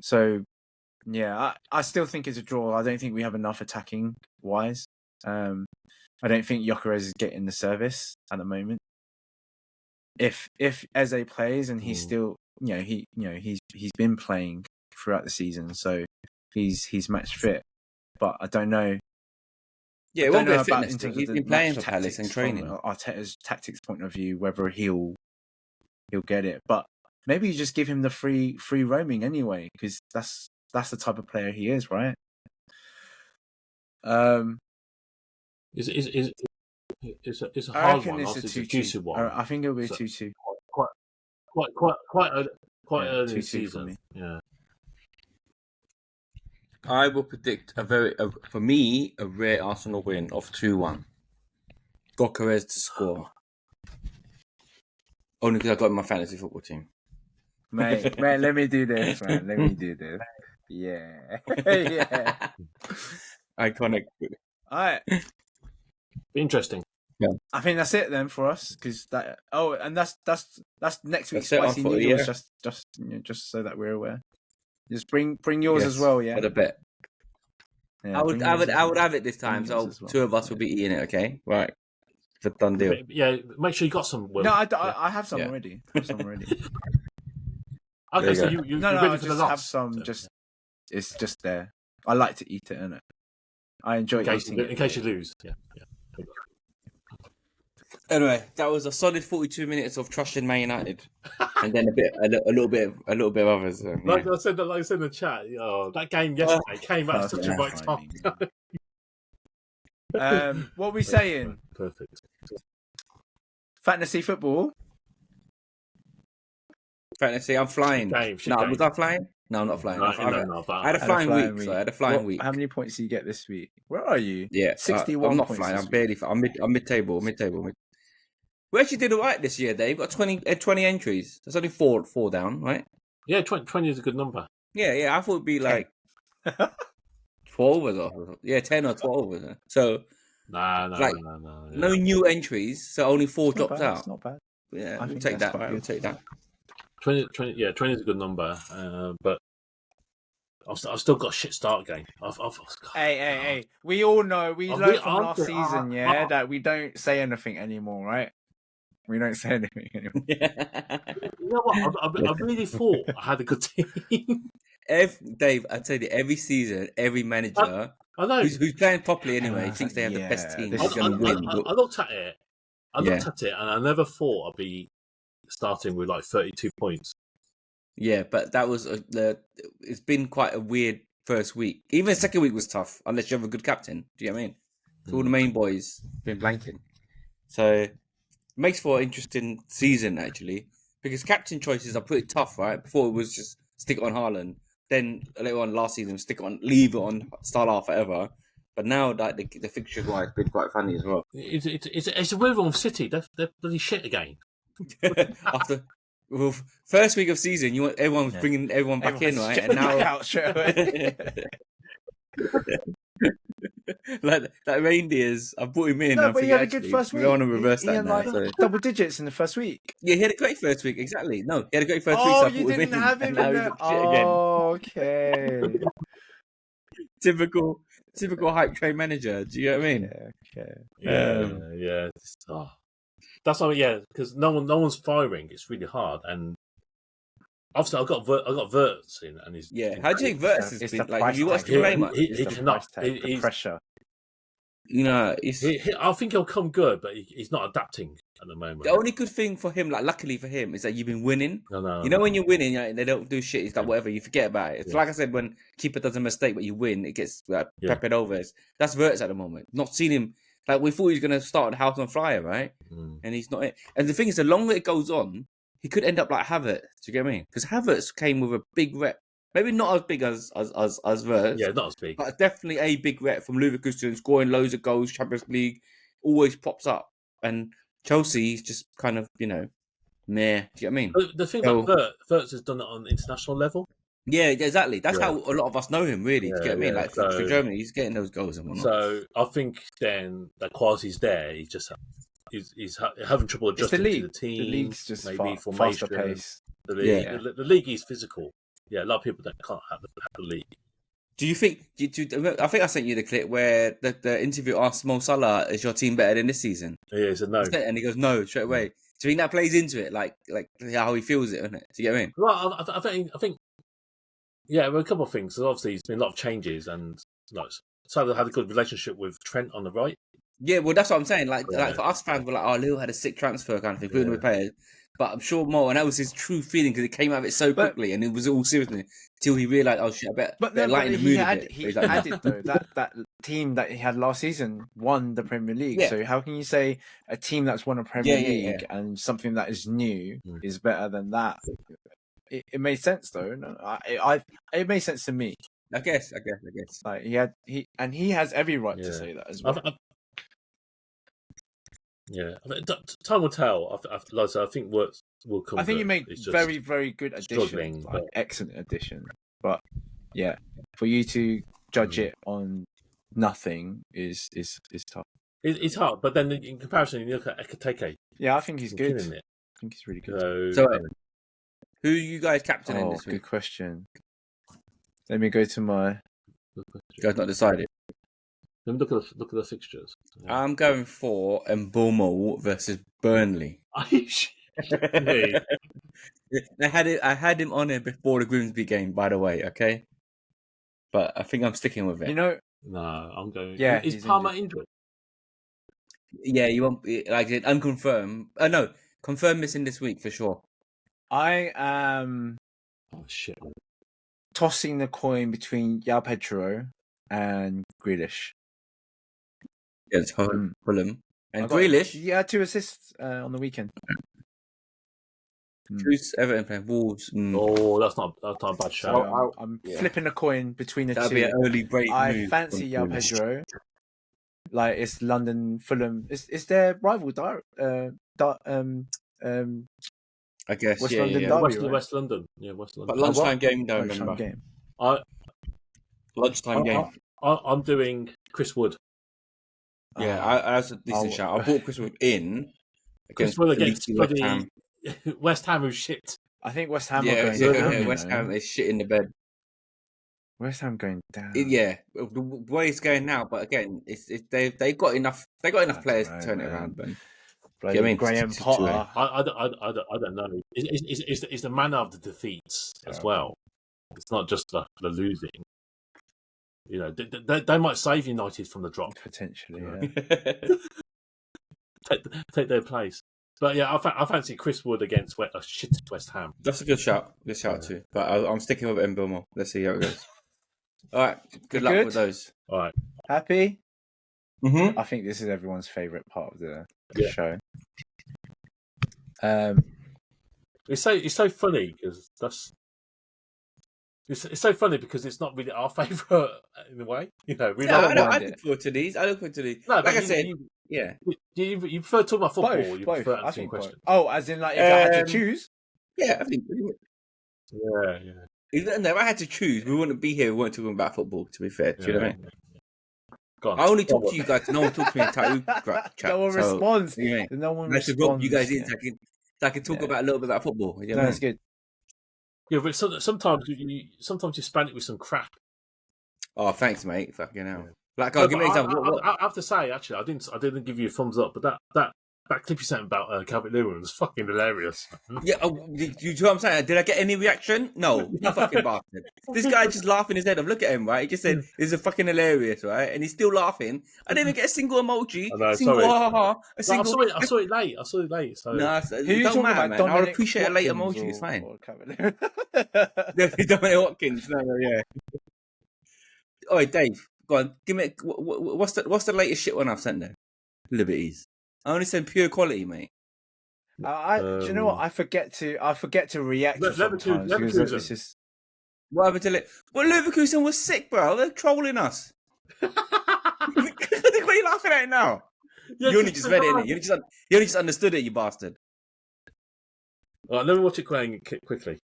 So, yeah, I still think it's a draw. I don't think we have enough attacking wise. I don't think Gyökeres is getting the service at the moment. If Eze plays and he's still, he's been playing throughout the season, so he's match fit. But I don't know. Yeah, it won't be a fitness thing. He's been playing for Palace and training. Arteta's tactics point of view, whether he'll get it, but maybe you just give him the free roaming anyway, because that's the type of player he is, right? It's a hard one. It's It's a juicy one. I think it'll be 2-2. Quite early in the 2-2 season. for me. Yeah. I will predict for me a rare Arsenal win of 2-1. Gyökeres to score. Only because I got in my fantasy football team. Mate, let me do this, man. Let me do this. Yeah. Yeah. Iconic. All right. Interesting. Yeah. I think that's it then for us, because that. Oh, and that's next week's That's spicy needles. Just so that we're aware. Just bring yours as well, yeah. For the bet. Yeah, I would have it this time, so well. two of us will be eating it. Okay, right. For done deal. Yeah, make sure you got some. Will. No, I have some already. Okay, so you're ready for the last. Have some. It's just there. I like to eat it, innit? I enjoy eating it. In case you lose, yeah. Anyway, that was a solid 42 minutes of trusting Man United, and then a little bit of others. Like I said in the chat, that game yesterday came at such a right time. What are we saying? Perfect. Fantasy football. Fantasy, I'm flying. Was I flying? No, I'm not flying. I had a flying week. So I had a flying week. How many points do you get this week? Where are you? Yeah, 61. I'm not flying. I'm barely. I'm mid-table. We actually did all right this year, Dave. Got 20 entries. There's only four down, right? Yeah, 20 is a good number. Yeah. I thought it'd be like 12 or so. Yeah, 10 or 12 or so. So no new entries. So only 4 dropped out. It's not bad. Yeah, we'll take that. We'll take that. 20 is a good number, but I've still got a shit start game. Hey! We all know we learned from last season, that we don't say anything anymore, right? We don't say anything anymore. You know what? I really thought I had a good team. Dave, I tell you, every season, every manager I know who's playing properly anyway thinks they have the best team. I looked at it. And I never thought I'd be starting with like 32 points. Yeah, but that was it's been quite a weird first week. Even the second week was tough, unless you have a good captain. Do you know what I mean? So all the main boys been blanking. So it makes for an interesting season, actually, because captain choices are pretty tough, right? Before it was just stick it on Haaland. Then later on last season, leave it on Salah forever. But now that the fixture wise has been quite funny as well. It's a weird one with City. They're bloody shit again. Well, first week of season, you want everyone's Yeah. bringing everyone back in, right? And Back now, out straight away. like reindeers, I brought him in. No, I'm but he thinking, had a good actually, first we week. don't want to reverse He that had now. like So. double digits in the first week. Yeah, he had a great first week. Exactly. No, he had a great first week. So Oh, I you brought him didn't in, have and him now in he's there. up shit again. Oh, okay. Typical hype train manager. Do you know what I mean? Okay. Yeah. That's why, because no one's firing. It's really hard, and obviously I got Verts in, and he's How do you think Verts has It's been? the Like, have you price watched tag. him play much? It's the cannot. price tag, the pressure. You know, I think he'll come good, but he's not adapting at the moment. the only good thing for him, like luckily for him, is that you've been winning. No. You know, when you're winning, and they don't do shit. It's like whatever, you forget about it. It's Yeah. like I said, when keeper does a mistake, but you win, it gets Yeah. peppered over. That's Verts at the moment. Not seen him. Like, we thought he was going to start the house on fire, right? And he's not it. And the thing is, the longer it goes on, he could end up like Havertz. Do you get what I mean? Because Havertz came with a big rep. Maybe not as big as Verts. Yeah, not as big. But definitely a big rep from Leverkusen, scoring loads of goals, Champions League, always pops up. And Chelsea's just kind of, meh. Do you get what I mean? The thing about Verts has done it on international level. Yeah, exactly. That's Yeah. how a lot of us know him, really. Do you get what I mean? Yeah, Like, for Germany, he's getting those goals and whatnot. So I think then that quality's there. He's just he's having trouble It's the adjusting league. to the team. The league's just maybe faster formation. pace. The league, Yeah. the league is physical. Yeah, a lot of people that can't have the league. Do you think? I think I sent you the clip where the interview asked Mo Salah, "Is your team better than this season?" Yeah, he said no. And he goes, "No," straight away. Do you think that plays into it, like how he feels it, isn't it? Do you get what I mean? Well, I think, well, a couple of things. So obviously, there's been a lot of changes, and Salah had a good relationship with Trent on the right. Yeah, well, that's what I'm saying. Like Yeah. for us fans, we're like, "Oh, Lil had a sick transfer kind of thing, putting with players." But I'm sure Mo, and that was his true feeling because it came out of it so quickly, and it was all seriously until he realised, "Oh shit, I better lighten the mood a bit." He added though that team that he had last season won the Premier League. Yeah. So how can you say a team that's won a Premier Yeah. League and something that is new is better than that? It made sense though. No, it made sense to me. I guess. Like he has every right to say that as well. Time will tell. I think works will come. I think good. you made It's just very, very good addition, struggling, like but- excellent addition. But yeah, for you to judge it on nothing is tough. It's hard, but then in comparison, you look at Ekateke. Yeah, I think he's good. Killing it. I think he's really good. So, who are you guys captaining this Good week? question. Let me go to my. You guys not decided. Let me look at the fixtures. I'm going for Mbomo versus Burnley. Are you shitting me? I had him on it before the Grimsby game, by the way. Okay, but I think I'm sticking with it. You know, No, I'm going. Yeah, is he's Palmer injured? Yeah, you want like it unconfirmed. No, confirmed missing this week for sure. I am Oh shit! tossing the coin between Yao Pedro and Grealish. Yes, Fulham and I got- Grealish. He had 2 assists on the weekend. Who's Everton playing? Wolves. Oh, that's not a bad So shout. I'm yeah. flipping a coin between the That'd two. be an early break I move fancy from Yao Grealish. Pedro. Like it's London, Fulham. Is their rival I guess. West Yeah, London yeah. derby, right? West London. Yeah, West London. But lunchtime game, don't lunchtime remember. game? Lunchtime game. I'm doing Chris Wood. Yeah, that's a decent shout. I brought Chris Wood in Chris Wood against West Ham. West Ham, who's shit. I think West Ham are Yeah, going down. yeah, you West know. Ham is shit in the bed. West Ham going down. Yeah, the way it's going now, but again, they got enough players to turn it around. But Bloody I mean, Graham it's Potter. I don't know. It's the manner of the defeats as well. It's not just the losing. You know, they might save United from the drop. Potentially, Yeah. Take their place. But yeah, I fancy Chris Wood against West Ham. That's a good shout. Good shout too. But I'm sticking with Mbomo. Let's see how it goes. All right. Good luck with those. All right. Happy? Mm-hmm. I think this is everyone's favourite part of the Yeah. show. It's so funny because it's so funny because it's not really our favourite in a way. You know, we Yeah, love I I mind look forward to these. I look forward to these. No, like but I said, yeah. You prefer talking about football. both. You Both. prefer I answering think both. questions. Oh, as in like if I had to choose? Yeah, I think. Yeah. If I had to choose, we wouldn't be here. We weren't talking about football. To be fair, do you know what I mean? Go on. I only talk to you guys. No one talks to me in Tattoo chat. No one so, responds. you know what I mean? No one I have to responds. rope you guys in so I can talk Yeah. about a little bit about football. You know No, what I that's mean? good. Yeah, but sometimes you span it with some crap. Oh, thanks, mate. Fucking hell. Yeah. Like, No, I'll give but me an example. What? I have to say, actually, I didn't give you a thumbs up, but that clip you sent about Calvert Lewin was fucking hilarious. Yeah, you know what I'm saying? Did I get any reaction? No, you fucking bastard. This guy just laughing his head off. Look at him, right? He just said, "This is fucking hilarious," right? And he's still laughing. I didn't even get a single emoji, I know, single sorry. ha ha ha, a No, single. I saw it late. So Nah, Who are it you don't talking matter, about? man. Dominic I'll appreciate a late Watkins emoji. It's fine. or Cavalier? Dominic Watkins. No, yeah. All right, Dave. Go on. Give me. What's the latest shit one I've sent there? Liberties. I only send pure quality, mate. Do you know what? I forget to react to sometimes because it's just. What happened to Well, Leverkusen was sick, bro. They're trolling us. What are you laughing at now? Yeah, you only just read it, innit? You only just understood it, you bastard. All right, let me watch it quickly.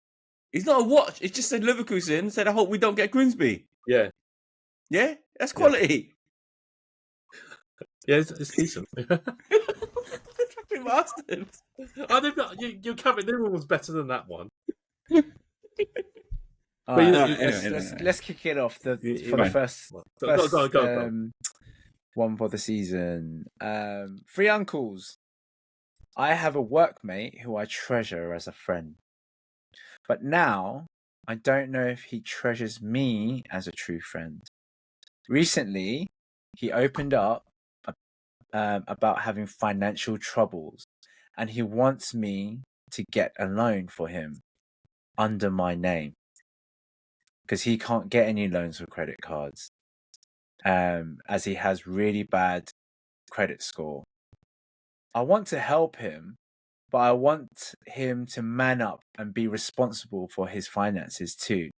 It's not a watch. It just said Leverkusen. Said, I hope we don't get Grimsby. Yeah. Yeah? That's quality. Yeah, it's decent. Fucking bastard. I think that your Calvert Lewin was better than that one. Let's kick it off the first go. One for the season. Three uncles. I have a workmate who I treasure as a friend, but now I don't know if he treasures me as a true friend. Recently, he opened up about having financial troubles, and he wants me to get a loan for him under my name because he can't get any loans for credit cards, as he has really bad credit score. I want to help him, but I want him to man up and be responsible for his finances too.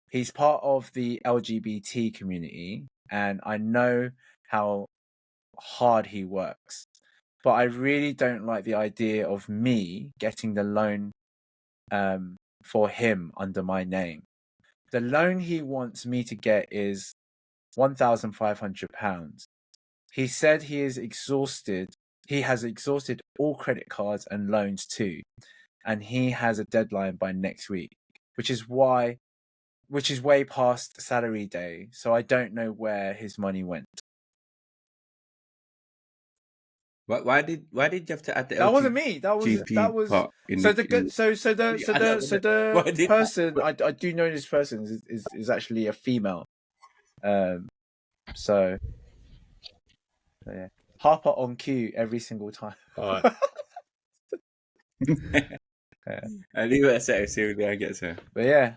He's part of the LGBT community, and I know how hard he works, but I really don't like the idea of me getting the loan for him under my name. The loan he wants me to get is £1,500. He said he is exhausted. He has exhausted all credit cards and loans too, and he has a deadline by next week, which is way past salary day. So I don't know where his money went. Why did you have to add the That wasn't me. That was part the person I do know this person is actually a female. So yeah. Harper on cue every single time. All right. I leave it a second, see if I get to. But yeah.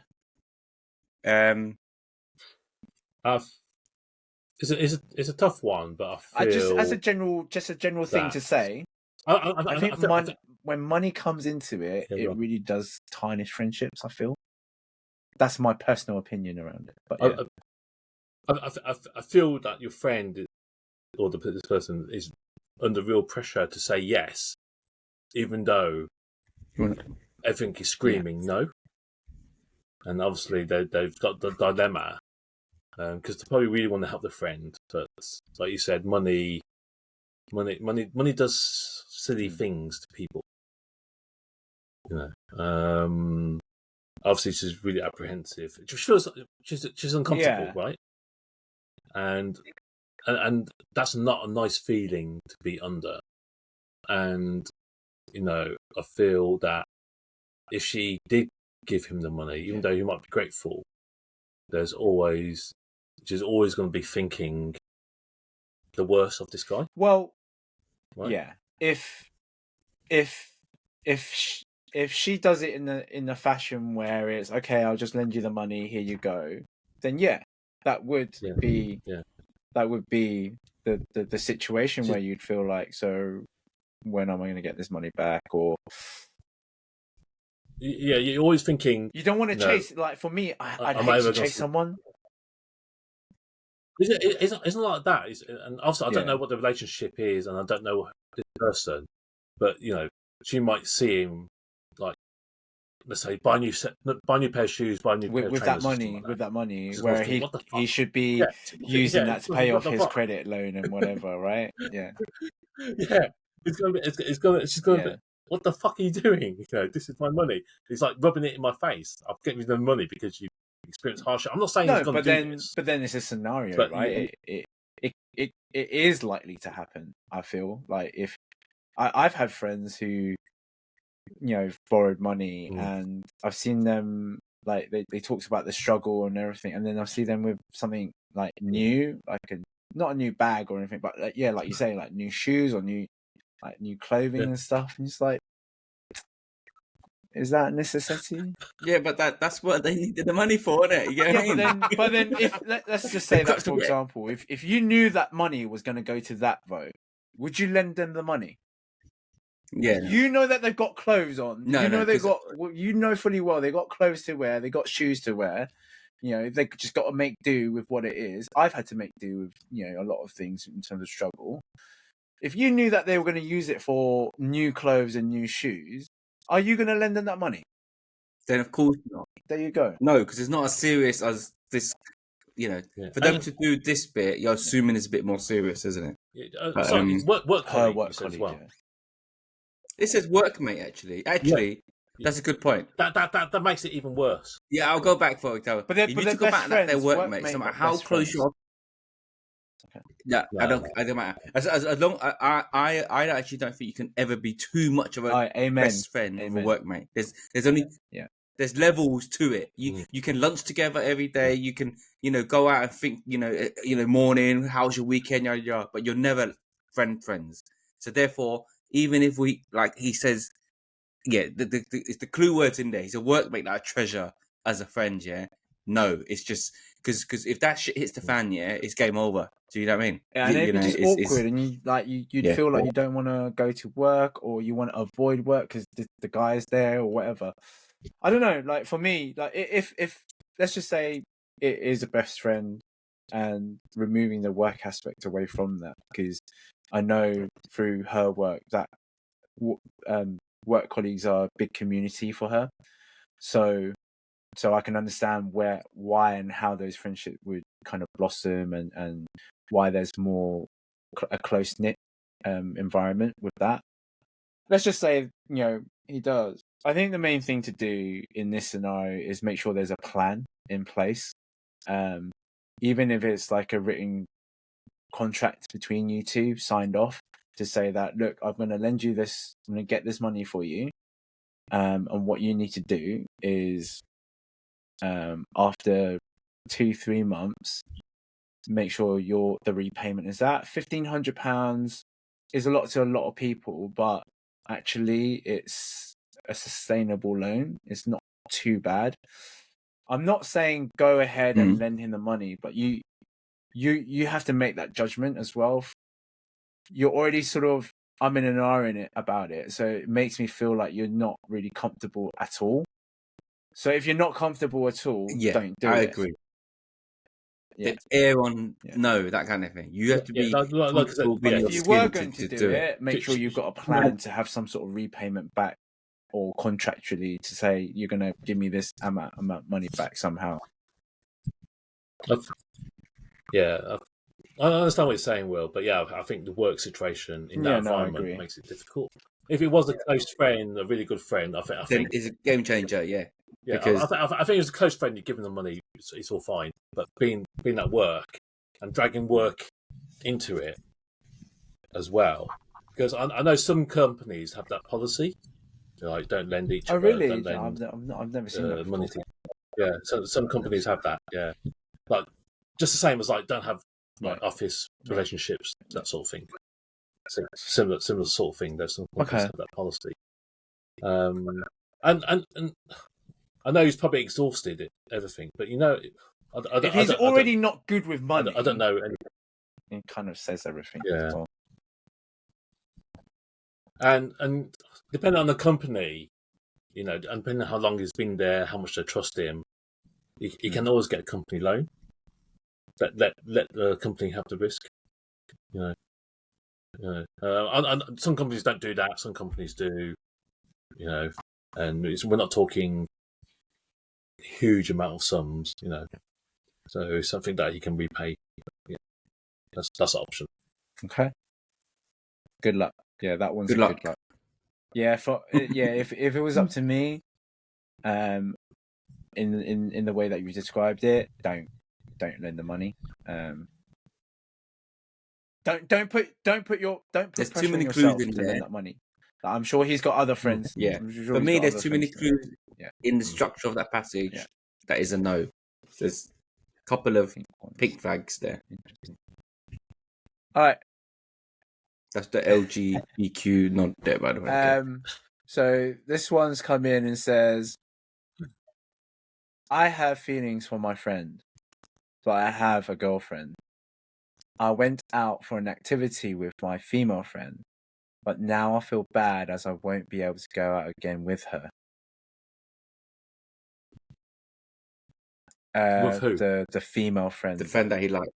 It's a tough one, but I feel as a general thing to say. I think when money comes into it, it really does tarnish friendships. I feel that's my personal opinion around it. But yeah. I feel that your friend or this person is under real pressure to say yes, even though everything is screaming no. And obviously they've got the dilemma because they probably really want to help the friend, but like you said, money does silly things to people. You know, obviously she's really apprehensive. She's uncomfortable, right? And that's not a nice feeling to be under. And you know, I feel that if she did give him the money, even though he might be grateful, she's always going to be thinking the worst of this guy. Well, right? Yeah. If she does it in a fashion where it's okay, I'll just lend you the money, here you go, then that would be the situation where you'd feel like, so when am I going to get this money back? Or you're always thinking you don't want to chase. Like for me, I'd hate to chase someone. It's not like that. And also, I don't know what the relationship is, and I don't know this person. But you know, she might see him like let's say buy a new pair of shoes, buy a new pair of with trainers that or something money, like with that money, Just where wanna think, what the he fuck? should be Yeah, using yeah, that to pay what off the his fuck? credit loan and whatever, right? Yeah, Yeah, it's gonna yeah. be. What the fuck are you doing? You know, this is my money. It's like rubbing it in my face. I'll get you the money because you experienced hardship. I'm not saying he's No, going to do this, but then it's a scenario, but right? It is likely to happen. I feel like if I've had friends who, borrowed money, and I've seen them, like they talked about the struggle and everything, and then I see them with something like new, like not a new bag or anything, but like you say, like new shoes or new clothing and stuff, and it's like, is that a necessity? Yeah, but that's what they needed the money for, isn't it? You get what I mean? but then if let's just say They've got that, to for get- example, if you knew that money was going to go to that vote, would you lend them the money? Yeah. You know that they've got clothes on. No, You know fully well they got clothes to wear, they got shoes to wear. They just got to make do with what it is. I've had to make do with a lot of things in terms of struggle. If you knew that they were going to use it for new clothes and new shoes, are you going to lend them that money? Then of course not. There you go. No, because it's not as serious as this. For them to do this bit, you're assuming it's a bit more serious, isn't it? Sorry, it's work Her colleague, work you said as colleague. well. Yeah. It says workmate, actually. That's a good point. That makes it even worse. Yeah, I'll go back for it. But if you go back that they're workmates, no matter how close you are. Okay. Yeah, I don't matter. As long I actually don't think you can ever be too much of a best friend of a workmate. There's only there's levels to it. You can lunch together every day. You can go out and think morning, how's your weekend, yada yada. But you're never friends. So therefore, even if we, like he says, it's the clue words in there. He's a workmate that I treasure as a friend. Yeah, no, it's just because if that shit hits the fan, it's game over. Do you know what I mean? Yeah, and it'd be just awkward, and you'd feel like you don't want to go to work, or you want to avoid work because the guy's there or whatever. I don't know. Like for me, like if let's just say it is a best friend, and removing the work aspect away from that, because I know through her work that work colleagues are a big community for her, so I can understand why and how those friendships would kind of blossom, and why there's more a close knit environment with that. Let's just say he does. I think the main thing to do in this scenario is make sure there's a plan in place, even if it's like a written contract between you two signed off to say that, look, I'm going to lend you this, I'm going to get this money for you, and what you need to do is after 2-3 months, make sure the repayment is that £1,500 is a lot to a lot of people, but actually it's a sustainable loan. It's not too bad. I'm not saying go ahead and lend him the money, but you have to make that judgment as well. You're already sort of umming and ahhing about it, so it makes me feel like you're not really comfortable at all. So if you're not comfortable at all, don't do it. I agree. Yeah. Air on that kind of thing. You have to be comfortable. If you were going to do it, make sure you've got a plan to have some sort of repayment back, or contractually to say you're going to give me this amount of money back somehow. I understand what you're saying, Will, but I think the work situation in that environment makes it difficult. If it was a close friend, a really good friend, I think it's a game changer. Yeah, because I think as a close friend, you give them the money, it's all fine. But being at work and dragging work into it as well, because I know some companies have that policy, like don't lend each other. Oh, really? Don't lend, I've never seen that money. So some companies have that. Yeah, like just the same as like don't have like office relationships, that sort of thing. So similar sort of thing. There's some companies have that policy. And I know he's probably exhausted everything, but if he's already not good with money, I don't know anything. It kind of says everything. Yeah. Well. And depending on the company, and depending on how long he's been there, how much they trust him, he can always get a company loan. Let the company have the risk. Some companies don't do that. Some companies do. and we're not talking huge amount of sums, So something that he can repay. Yeah, that's an option. Okay. Good luck. Yeah, that one's Good a luck. good luck. Yeah, if it was up to me, in the way that you described it, don't lend the money. Don't put There's pressure too on many yourself clues in to there. lend that money. I'm sure he's got other friends. Yeah. I'm sure For he's me, got there's other too many friends. clues Yeah. in the structure of that passage. Yeah. That is a no. There's a couple of ones. pink flags there. Interesting. All right. That's the LGBTQ not there, by the way. Okay. So this one's come in and says, I have feelings for my friend, but I have a girlfriend. I went out for an activity with my female friend, but now I feel bad as I won't be able to go out again with her. With who? The female friend. The friend that he liked.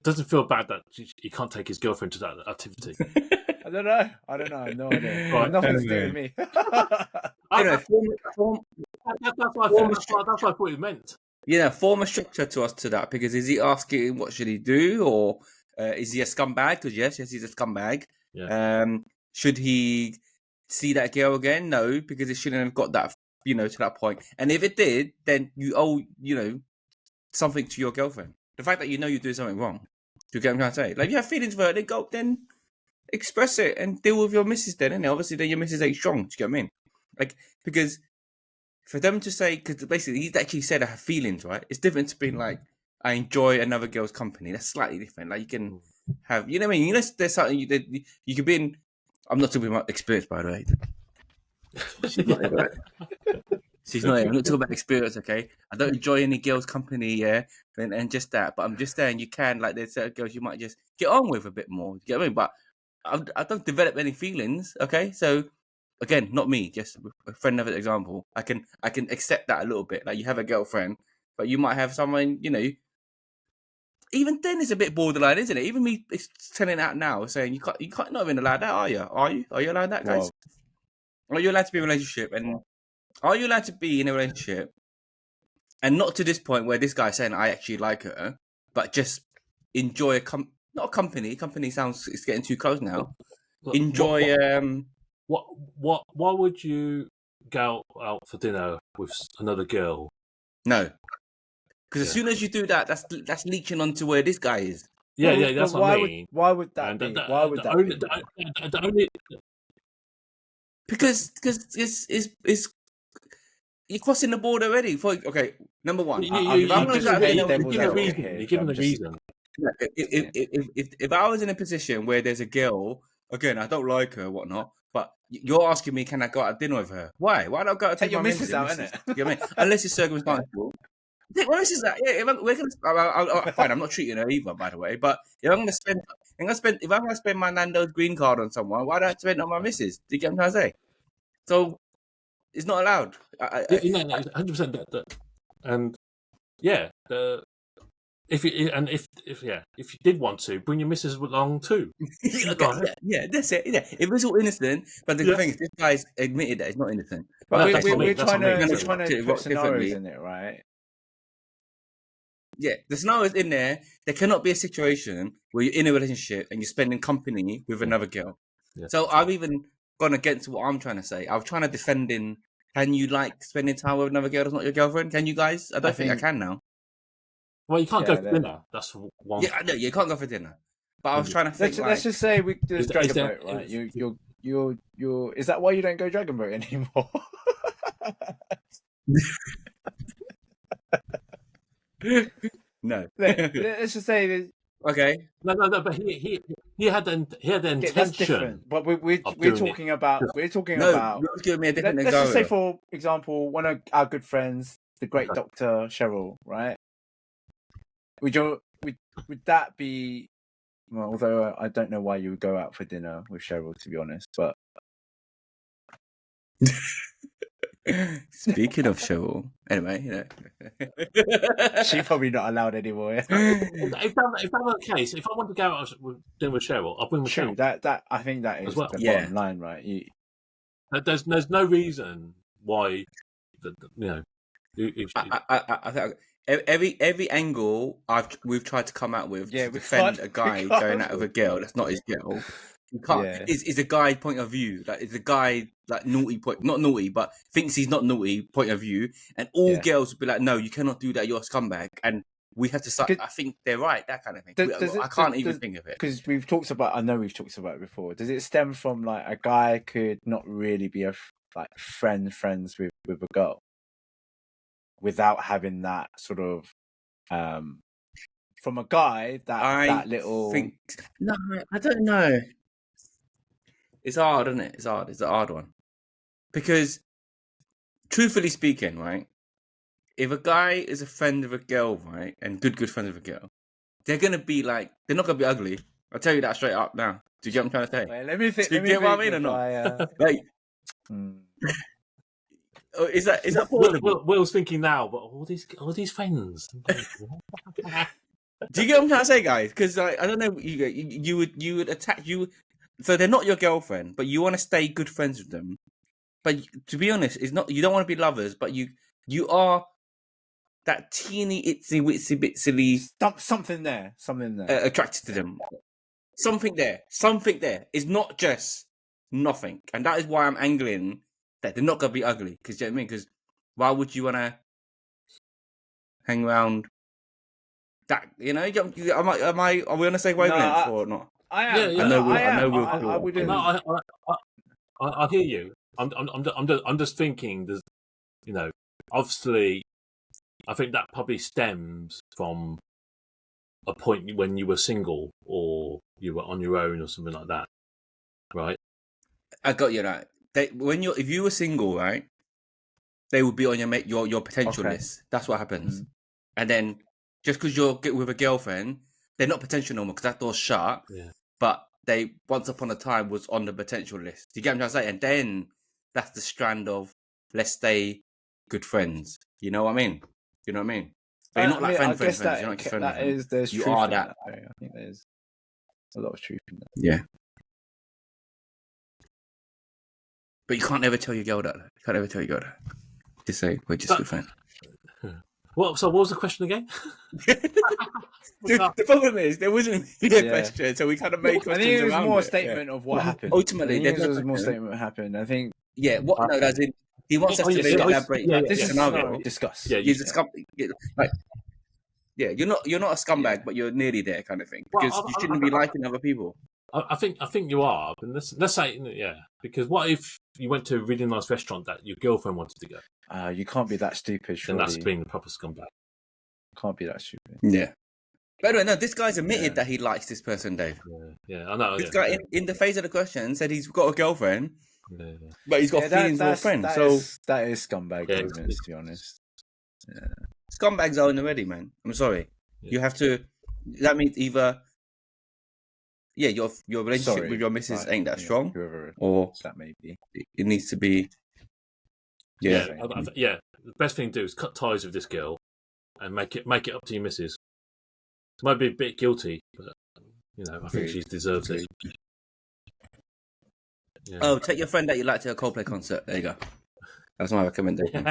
Doesn't feel bad that he can't take his girlfriend to that activity. I don't know. I have no idea. Right, Nothing to do with me. Anyway, That's what I thought he meant. form a structure to us to that, because is he asking what should he do, or is he a scumbag? Because yes, he's a scumbag. Yeah. Should he see that girl again? No, because it shouldn't have got that, to that point. And if it did, then you owe, something to your girlfriend. The fact that you're doing something wrong. Do you get what I'm trying to say? Like, you have feelings for her, then express it and deal with your missus then, innit? Obviously, then your missus ain't strong. Do you get what I mean? Like, because for them to say, because basically he's actually said I have feelings, right? It's different to being like, I enjoy another girl's company. That's slightly different. Like, you can have, you know what I mean? There's something you could be in. I'm not talking about experience, by the way. She's not here, right? She's not here. I'm not talking about experience, okay? I don't enjoy any girl's company, yeah, and just that. But I'm just saying, you can, like, there's certain girls you might just get on with a bit more. You get what I mean? But I don't develop any feelings, okay? So, again, not me, just a friend of an example. I can accept that a little bit. Like, you have a girlfriend, but you might have someone, even then it's a bit borderline, isn't it? Even me telling out now, saying you can't not even allowed that, are you? Are you allowed that, guys? Are you allowed to be in a relationship? And are you allowed to be in a relationship and not to this point where this guy's saying I actually like her, but just enjoy not a company. Company sounds, it's getting too close now. Enjoy. Why would you go out for dinner with another girl? No, because as soon as you do that, that's leeching onto where this guy is. Yeah, that's what I mean. Why would that be? Why would that be? The only because it's you're crossing the board already. Okay, number one, you're giving a reason. If I was in a position where there's a girl, again, I don't like her, whatnot, but you're asking me, can I go out to dinner with her? Why? Why don't I go out to take your missus out, innit? You know what I mean? Unless it's circumstantial. Take my missus out. Yeah, fine. I'm not treating her either, by the way. But if I'm gonna spend my Nando's green card on someone, why don't I spend it on my missus? Do you get what I'm trying to say? So it's not allowed. 100%. And yeah, if you did want to, bring your missus along too. Yeah, that's it. Yeah, if it's all innocent, but the thing is, this guy's admitted that it's not innocent. But we're trying to put scenarios in it, right? Yeah, the scenarios in there. There cannot be a situation where you're in a relationship and you're spending company with another girl. Yeah. So I've even gone against what I'm trying to say. I was trying to defend in. Can you like spending time with another girl that's not your girlfriend? Can you guys? I don't think I can now. Well, you can't go for dinner. That's one. Yeah, no, you can't go for dinner. But I was trying to think. Let's just say we do Dragon Boat, right? You're. Is that why you don't go Dragon Boat anymore? No. Let's just say. Okay. No. But he had the intention. That's different. But we're talking about. We're talking about. You're giving me a different let's just say, for example, one of our good friends, the great Dr. Cheryl, right? Would that be? Well, although I don't know why you would go out for dinner with Cheryl, to be honest, but Speaking of Cheryl, anyway, you know. She's probably not allowed anymore. Yeah? If that were the case, if I want to go out with dinner with Cheryl, I'll bring True. Michelle That I think that is as well. the Yeah. bottom line, right? There's no reason why, you know. I think every angle we've tried to come out with to we defend can't- a guy we can't. going out with a girl that's not his girl. You can't. Yeah. Is a guy point of view. Like it's a guy like naughty point, not naughty, but thinks he's not naughty point of view, and all Yeah. girls would be like, "No, you cannot do that. You're a scumbag." And we have to start. Could- I think they're right. That kind of thing. I can't even think of it. Because we've talked about. I know we've talked about it before. Does it stem from like a guy could not really be friends with a girl without having that sort of from a guy that little. No, I don't know. It's hard, isn't it? It's hard. It's a hard one because, truthfully speaking, right. If a guy is a friend of a girl, right, and good friends with a girl, they're gonna be like, they're not gonna be ugly. I'll tell you that straight up now. Do you get what I'm trying to say? Wait, let me think. Do you get what I mean or not? Like, is that possible? Will's thinking now, but all these friends. Do you get what I'm trying to say, guys? Because I don't know, you would attack you. So they're not your girlfriend, but you want to stay good friends with them. But to be honest, it's not. You don't want to be lovers, but you are that teeny itsy witsy bitsily something there, attracted to them. Something there. It's not just nothing, and that is why I'm angling that they're not gonna be ugly. Because you know what I mean? Because why would you want to hang around? That Are we on the same wavelength or not? I am. Yeah, I wouldn't. No, I hear you. I'm just thinking. There's, obviously, I think that probably stems from a point when you were single or you were on your own or something like that, right? I got you right. If you were single, right, they would be on your potential list. That's what happens. And then just because you're with a girlfriend, they're not potential no more because that door's shut. Yeah. But they once upon a time was on the potential list. Do you get what I'm trying to say? And then that's the strand of let's stay good friends. You know what I mean? But you're not like friends. You're not just friends. There's you truth are in that. I think there's a lot of truth in that. Yeah. But you can't ever tell your girl that. Just say we're just good friends. So what was the question again? The problem is there wasn't a question, so we kind of made questions. I think it was around more a it. statement of what happened. Ultimately, it was more statement of what happened. I think. Yeah. What? No, as in he wants us to elaborate this scenario. Discuss. Yeah, you're not a scumbag, but you're nearly there, kind of thing. Because you shouldn't be liking other people. I think you are. But let's say because what if you went to a really nice restaurant that your girlfriend wanted to go? You can't be that stupid. Surely. Then that's being the proper scumbag. Can't be that stupid. Yeah. But anyway, no, this guy's admitted that he likes this person, Dave. Yeah, I know. This guy, in the face of the question, said he's got a girlfriend, but he's got feelings for a friend. That is scumbag, to be honest. Yeah. Scumbags are in already, man. I'm sorry. Yeah. You have to. That means either, your relationship with your missus ain't that strong, or that may be. It needs to be. Yeah. The best thing to do is cut ties with this girl, and make it up to your missus. Might be a bit guilty, but I think she deserves it. Yeah. Oh, take your friend that you like to a Coldplay concert. There you go. That's my recommendation.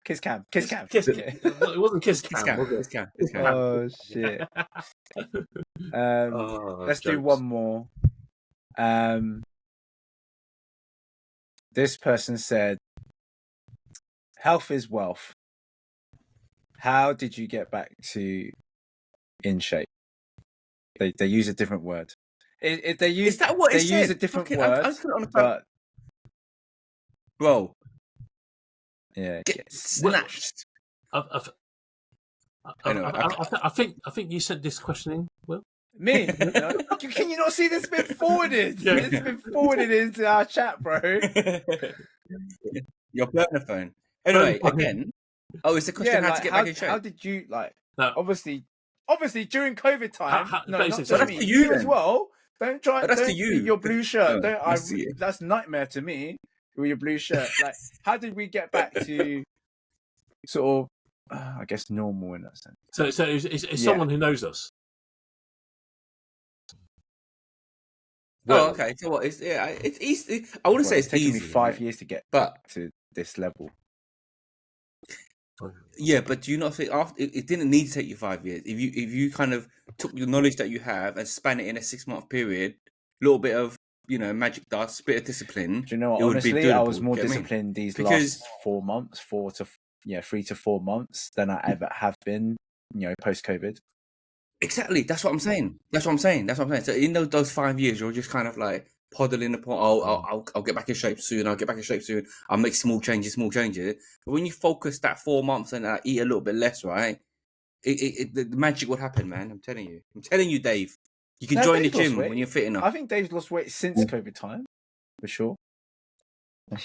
Kiss cam. It wasn't kiss cam. Kiss cam. Oh shit. Let's do one more. This person said, "Health is wealth. How did you get back to in shape?" They use a different word. Is that what it said? They use a different word, but bro, get snatched. I think you sent this question in, Will. Me? Can you not see this been forwarded? Yeah. It's been forwarded into our chat, bro. Your burner phone. Anyway, again. Oh, it's a question how to get back in shape. How did you No. Obviously during COVID time. Not just that's me. to you as well. Don't try. But that's don't to you. Your blue shirt. No, that's nightmare to me. with your blue shirt. Like, how did we get back to sort of, I guess, normal in that sense? So it's someone who knows us. Oh, okay. So what? It's easy. I wouldn't say it's taken easy. me 5 years to get back to this level. Yeah, but do you not think after it didn't need to take you 5 years? If you kind of took the knowledge that you have and span it in a 6-month period, a little bit of magic dust, bit of discipline. Do you know what? it would be Honestly, I doable, was more get what I mean? disciplined these Because- last 4 months, 3 to 4 months than I ever have been. Post COVID. Exactly. That's what I'm saying. So in those 5 years, you're just kind of like poddling upon. I'll get back in shape soon. I'll make small changes. But when you focus that 4 months and eat a little bit less, right? The magic will happen, man. I'm telling you, Dave. You can join the Dave lost gym weight. when you're fit enough. I think Dave's lost weight since COVID time, for sure.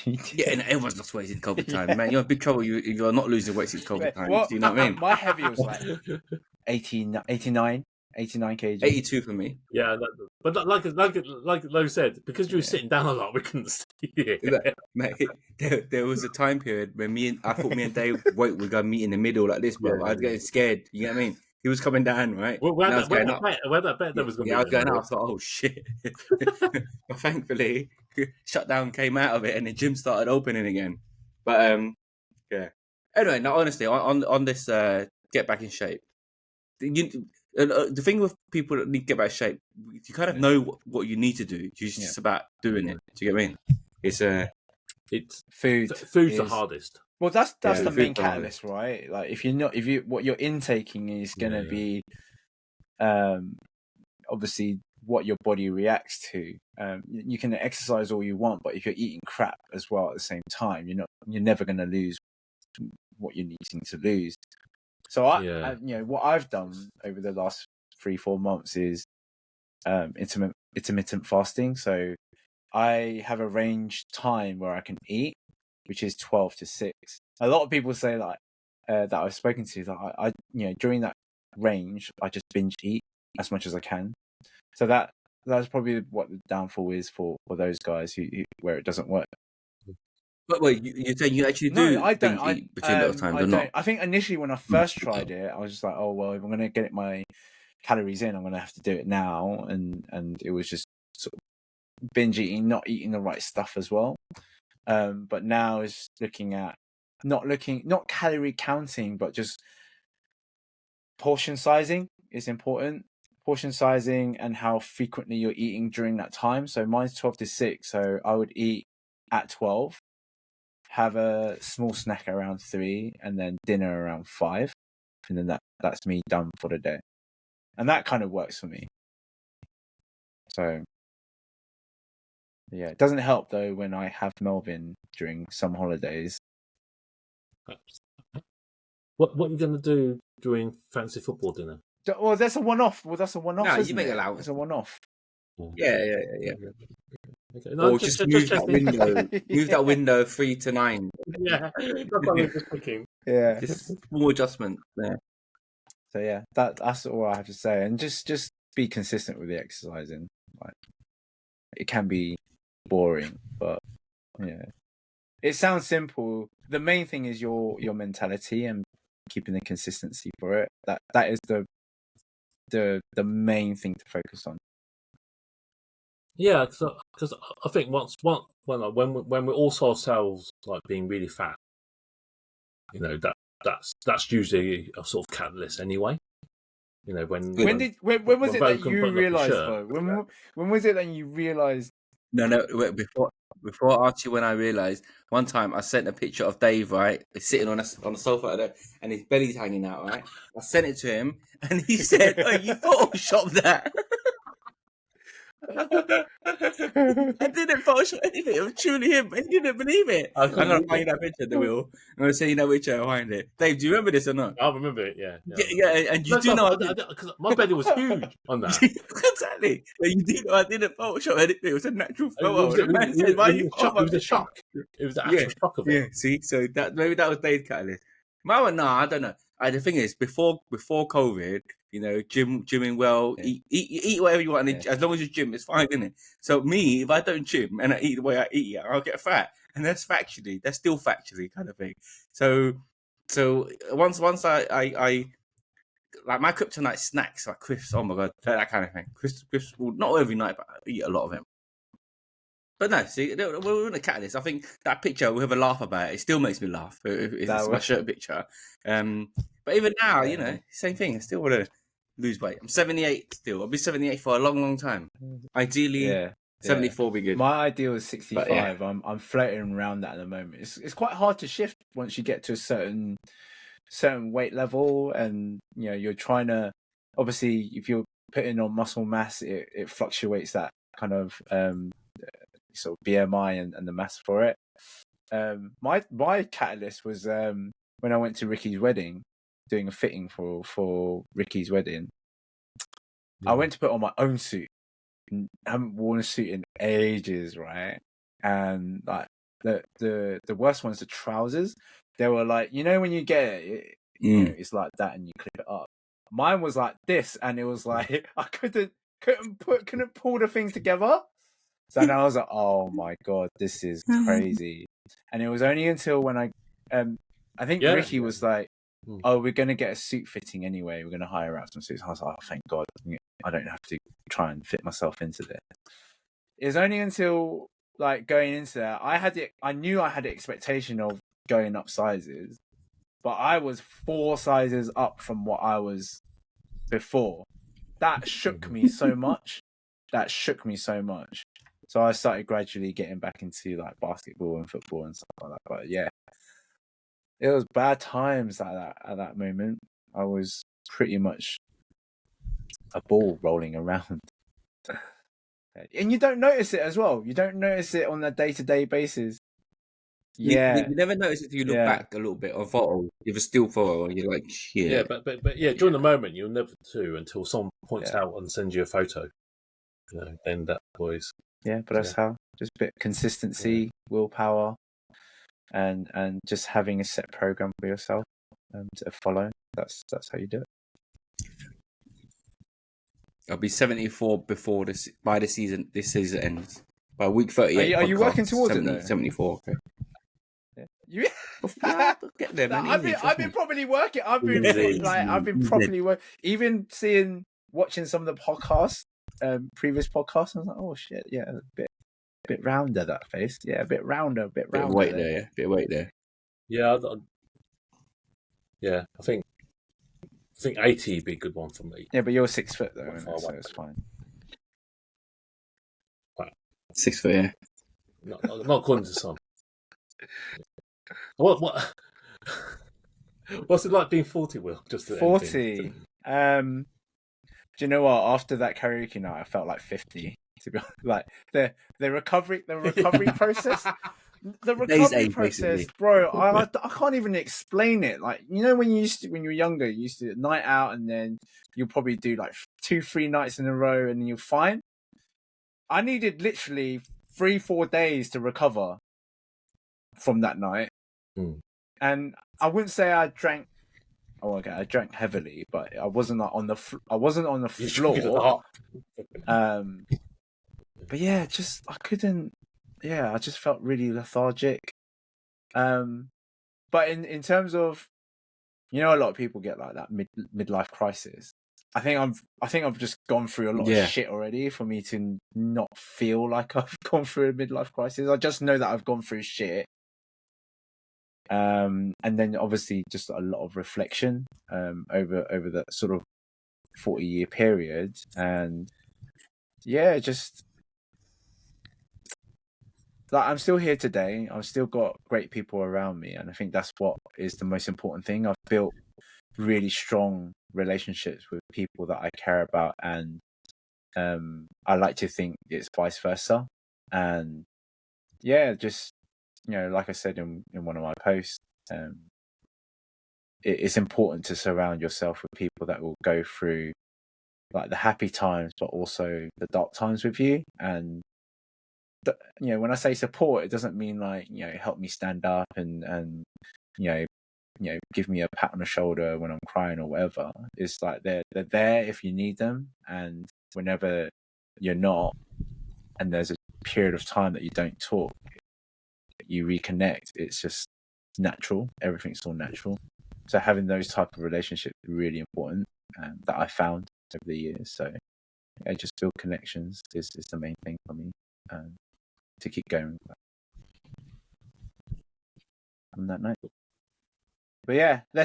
Yeah, and everyone's lost weight since COVID time, man. You're in big trouble. You're not losing weight since COVID time. Well, Do you know what I mean? My heavy was like 89 kg. 82 for me. Yeah, but like Lo said, because you were sitting down a lot, we couldn't see it. Mate, there was a time period when I thought me and Dave were going to meet in the middle like this, bro. I was getting scared. You get what I mean? He was coming down, right? Where that bet there was going to be. I was going up. I was like, oh shit. But thankfully, shutdown came out of it and the gym started opening again. But yeah. Anyway, no, honestly, on this get back in shape. The thing with people that need to get back in shape, you kind of know what you need to do. It's just about doing it. Do you get what I mean? It's food. Food's the hardest. Well, that's the main food's catalyst, right? Like, what you're intaking is going to be, obviously what your body reacts to. You can exercise all you want, but if you're eating crap as well at the same time, you're never going to lose what you're needing to lose. So I what I've done over the last 3-4 months is intermittent fasting. So I have a range time where I can eat, which is 12 to 6. A lot of people say that I've spoken to that I during that range I just binge eat as much as I can. So that's probably what the downfall is for those guys who where it doesn't work. But wait, you're saying you actually do binge eat between those times or not? I think initially when I first tried it, I was just like, oh well, if I'm going to get my calories in, I'm going to have to do it now, and it was just sort of binge eating, not eating the right stuff as well. But now it's looking at not calorie counting, but just portion sizing is important. Portion sizing and how frequently you're eating during that time. So mine's 12 to 6. So I would eat at 12, have a small snack around 3, and then dinner around 5. And then that's me done for the day. And that kind of works for me. So yeah, it doesn't help though when I have Melvin during some holidays. What are you going to do during fancy football dinner? Well, that's a one-off. No, you make allowance. It's a one-off. Yeah. Okay. No, Or just move that window. Move that window 3 to 9. Yeah, that's what I was just thinking. Yeah, Just small adjustment there. So yeah, that's all I have to say, and just be consistent with the exercising. Like, it can be boring, but yeah, it sounds simple. The main thing is your mentality and keeping the consistency for it. That is the main thing to focus on. Yeah, because I think when we all saw ourselves like being really fat, that's usually a sort of catalyst anyway. When was it that you realised though? When was it that you realised? No. Before Archie, when I realised, one time I sent a picture of Dave, right, sitting on the sofa there, and his belly's hanging out, right. I sent it to him, and he said, "Oh, you photoshopped that." I didn't Photoshop anything. It was truly him. I didn't believe it. I'm gonna find that picture at the wheel. I'm gonna say that picture and find it. Dave, do you remember this or not? I remember it. Yeah. And you do know because my belly was huge on that. Exactly. You do know I didn't Photoshop anything. It was a natural photo. It was a shock. It was the actual shock of it. Yeah. See, so maybe that was Dave's catalyst. My one, no, I don't know. The thing is, before COVID, gymming well, Yeah. eat whatever you want, and Yeah. as long as you gym, it's fine, isn't it? So me, if I don't gym and I eat the way I eat, I'll get fat, and that's still factually kind of thing. So once I like my kryptonite snacks, like crisps, oh my god, that kind of thing. Crisps, well, not every night, but I eat a lot of them. But no, see, we're in a catalyst. I think that picture, we have a laugh about it. It still makes me laugh. It's my shirt picture. But even now, same thing. I still want to lose weight. I'm 78 still. I'll be 78 for a long, long time. Ideally, 74 will be good. My ideal is 65. But, yeah. I'm floating around that at the moment. It's quite hard to shift once you get to a certain weight level, and you're trying to, obviously, if you're putting on muscle mass, it fluctuates that kind of sort of BMI and the mass for it. My catalyst was when I went to Ricky's wedding, doing a fitting for Ricky's wedding. I went to put on my own suit. I haven't worn a suit in ages, right? And like the worst one's the trousers. They were like, when you get it, it's like that, and you clip it up. Mine was like this, and it was like I couldn't pull the things together. So now I was like, oh my god, this is crazy. And it was only until when I think Ricky was like, oh, we're going to get a suit fitting anyway. We're going to hire out some suits. I was like, oh, thank God. I don't have to try and fit myself into this. It was only until like going into that, I knew I had the expectation of going up sizes, but I was 4 sizes up from what I was before. That shook me so much. So I started gradually getting back into like basketball and football and stuff like that. But yeah, it was bad times like that at that moment. I was pretty much a ball rolling around. And you don't notice it as well. You don't notice it on a day-to-day basis. Yeah. You never notice it until you look back a little bit on photo. You have a still photo and you're like, shit. Yeah, but during the moment, you'll never do until someone points out and sends you a photo. Then that boys. Yeah, but that's how. Just a bit of consistency, willpower, and just having a set program for yourself to follow. That's how you do it. I'll be 74 by this season ends. By week 38. Are you working towards 70, it though? 74. Okay. Yeah, get there, man. I've been properly working. I've been properly working. Even watching some of the podcasts, previous podcasts, I was like, oh shit, yeah, a bit rounder that face. Yeah, a bit rounder, bit rounder. Bit of weight there. Yeah, I think 80 would be a good one for me. Yeah, but you're 6 foot though, so it's fine. 6 foot, yeah. Not according to some. What? What's it like being 40, Will? Just 40. Do you know what? After that karaoke night, I felt like 50. To be honest, like the recovery process. The recovery process, bro. I can't even explain it. Like, when you were younger, you used to night out, and then you'll probably do like 2-3 nights in a row, and then you're fine. I needed literally 3-4 days to recover from that night. And I wouldn't say I drank. Oh, okay, I drank heavily, but I wasn't like on the floor. But yeah, I couldn't. Yeah, I just felt really lethargic. But in terms of, a lot of people get like that midlife crisis. I think I've just gone through a lot of shit already for me to not feel like I've gone through a midlife crisis. I just know that I've gone through shit. And then obviously just a lot of reflection over that sort of 40-year period, and just like I'm still here today. I've still got great people around me, and I think that's what is the most important thing. I've built really strong relationships with people that I care about, and I like to think it's vice versa. And just like I said in one of my posts, it's important to surround yourself with people that will go through like the happy times, but also the dark times with you. And when I say support, it doesn't mean like help me stand up and give me a pat on the shoulder when I'm crying or whatever. It's like they're there if you need them, and whenever you're not, and there's a period of time that you don't talk, you reconnect. It's just natural. Everything's all natural. So having those type of relationships is really important, that I found over the years. So just build connections is the main thing for me, to keep going on that note. But yeah, the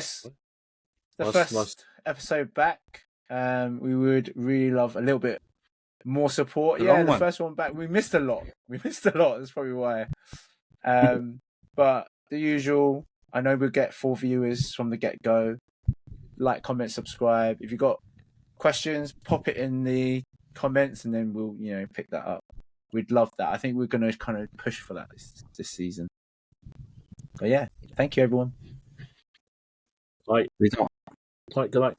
first episode back. We would really love a little bit more support. The first one back, we missed a lot. That's probably why. But the usual, I know we'll get 4 viewers from the get-go. Like, comment, subscribe. If you've got questions, pop it in the comments, and then we'll pick that up. We'd love that. I think we're going to kind of push for that this season. But yeah, thank you everyone. Right. Good night.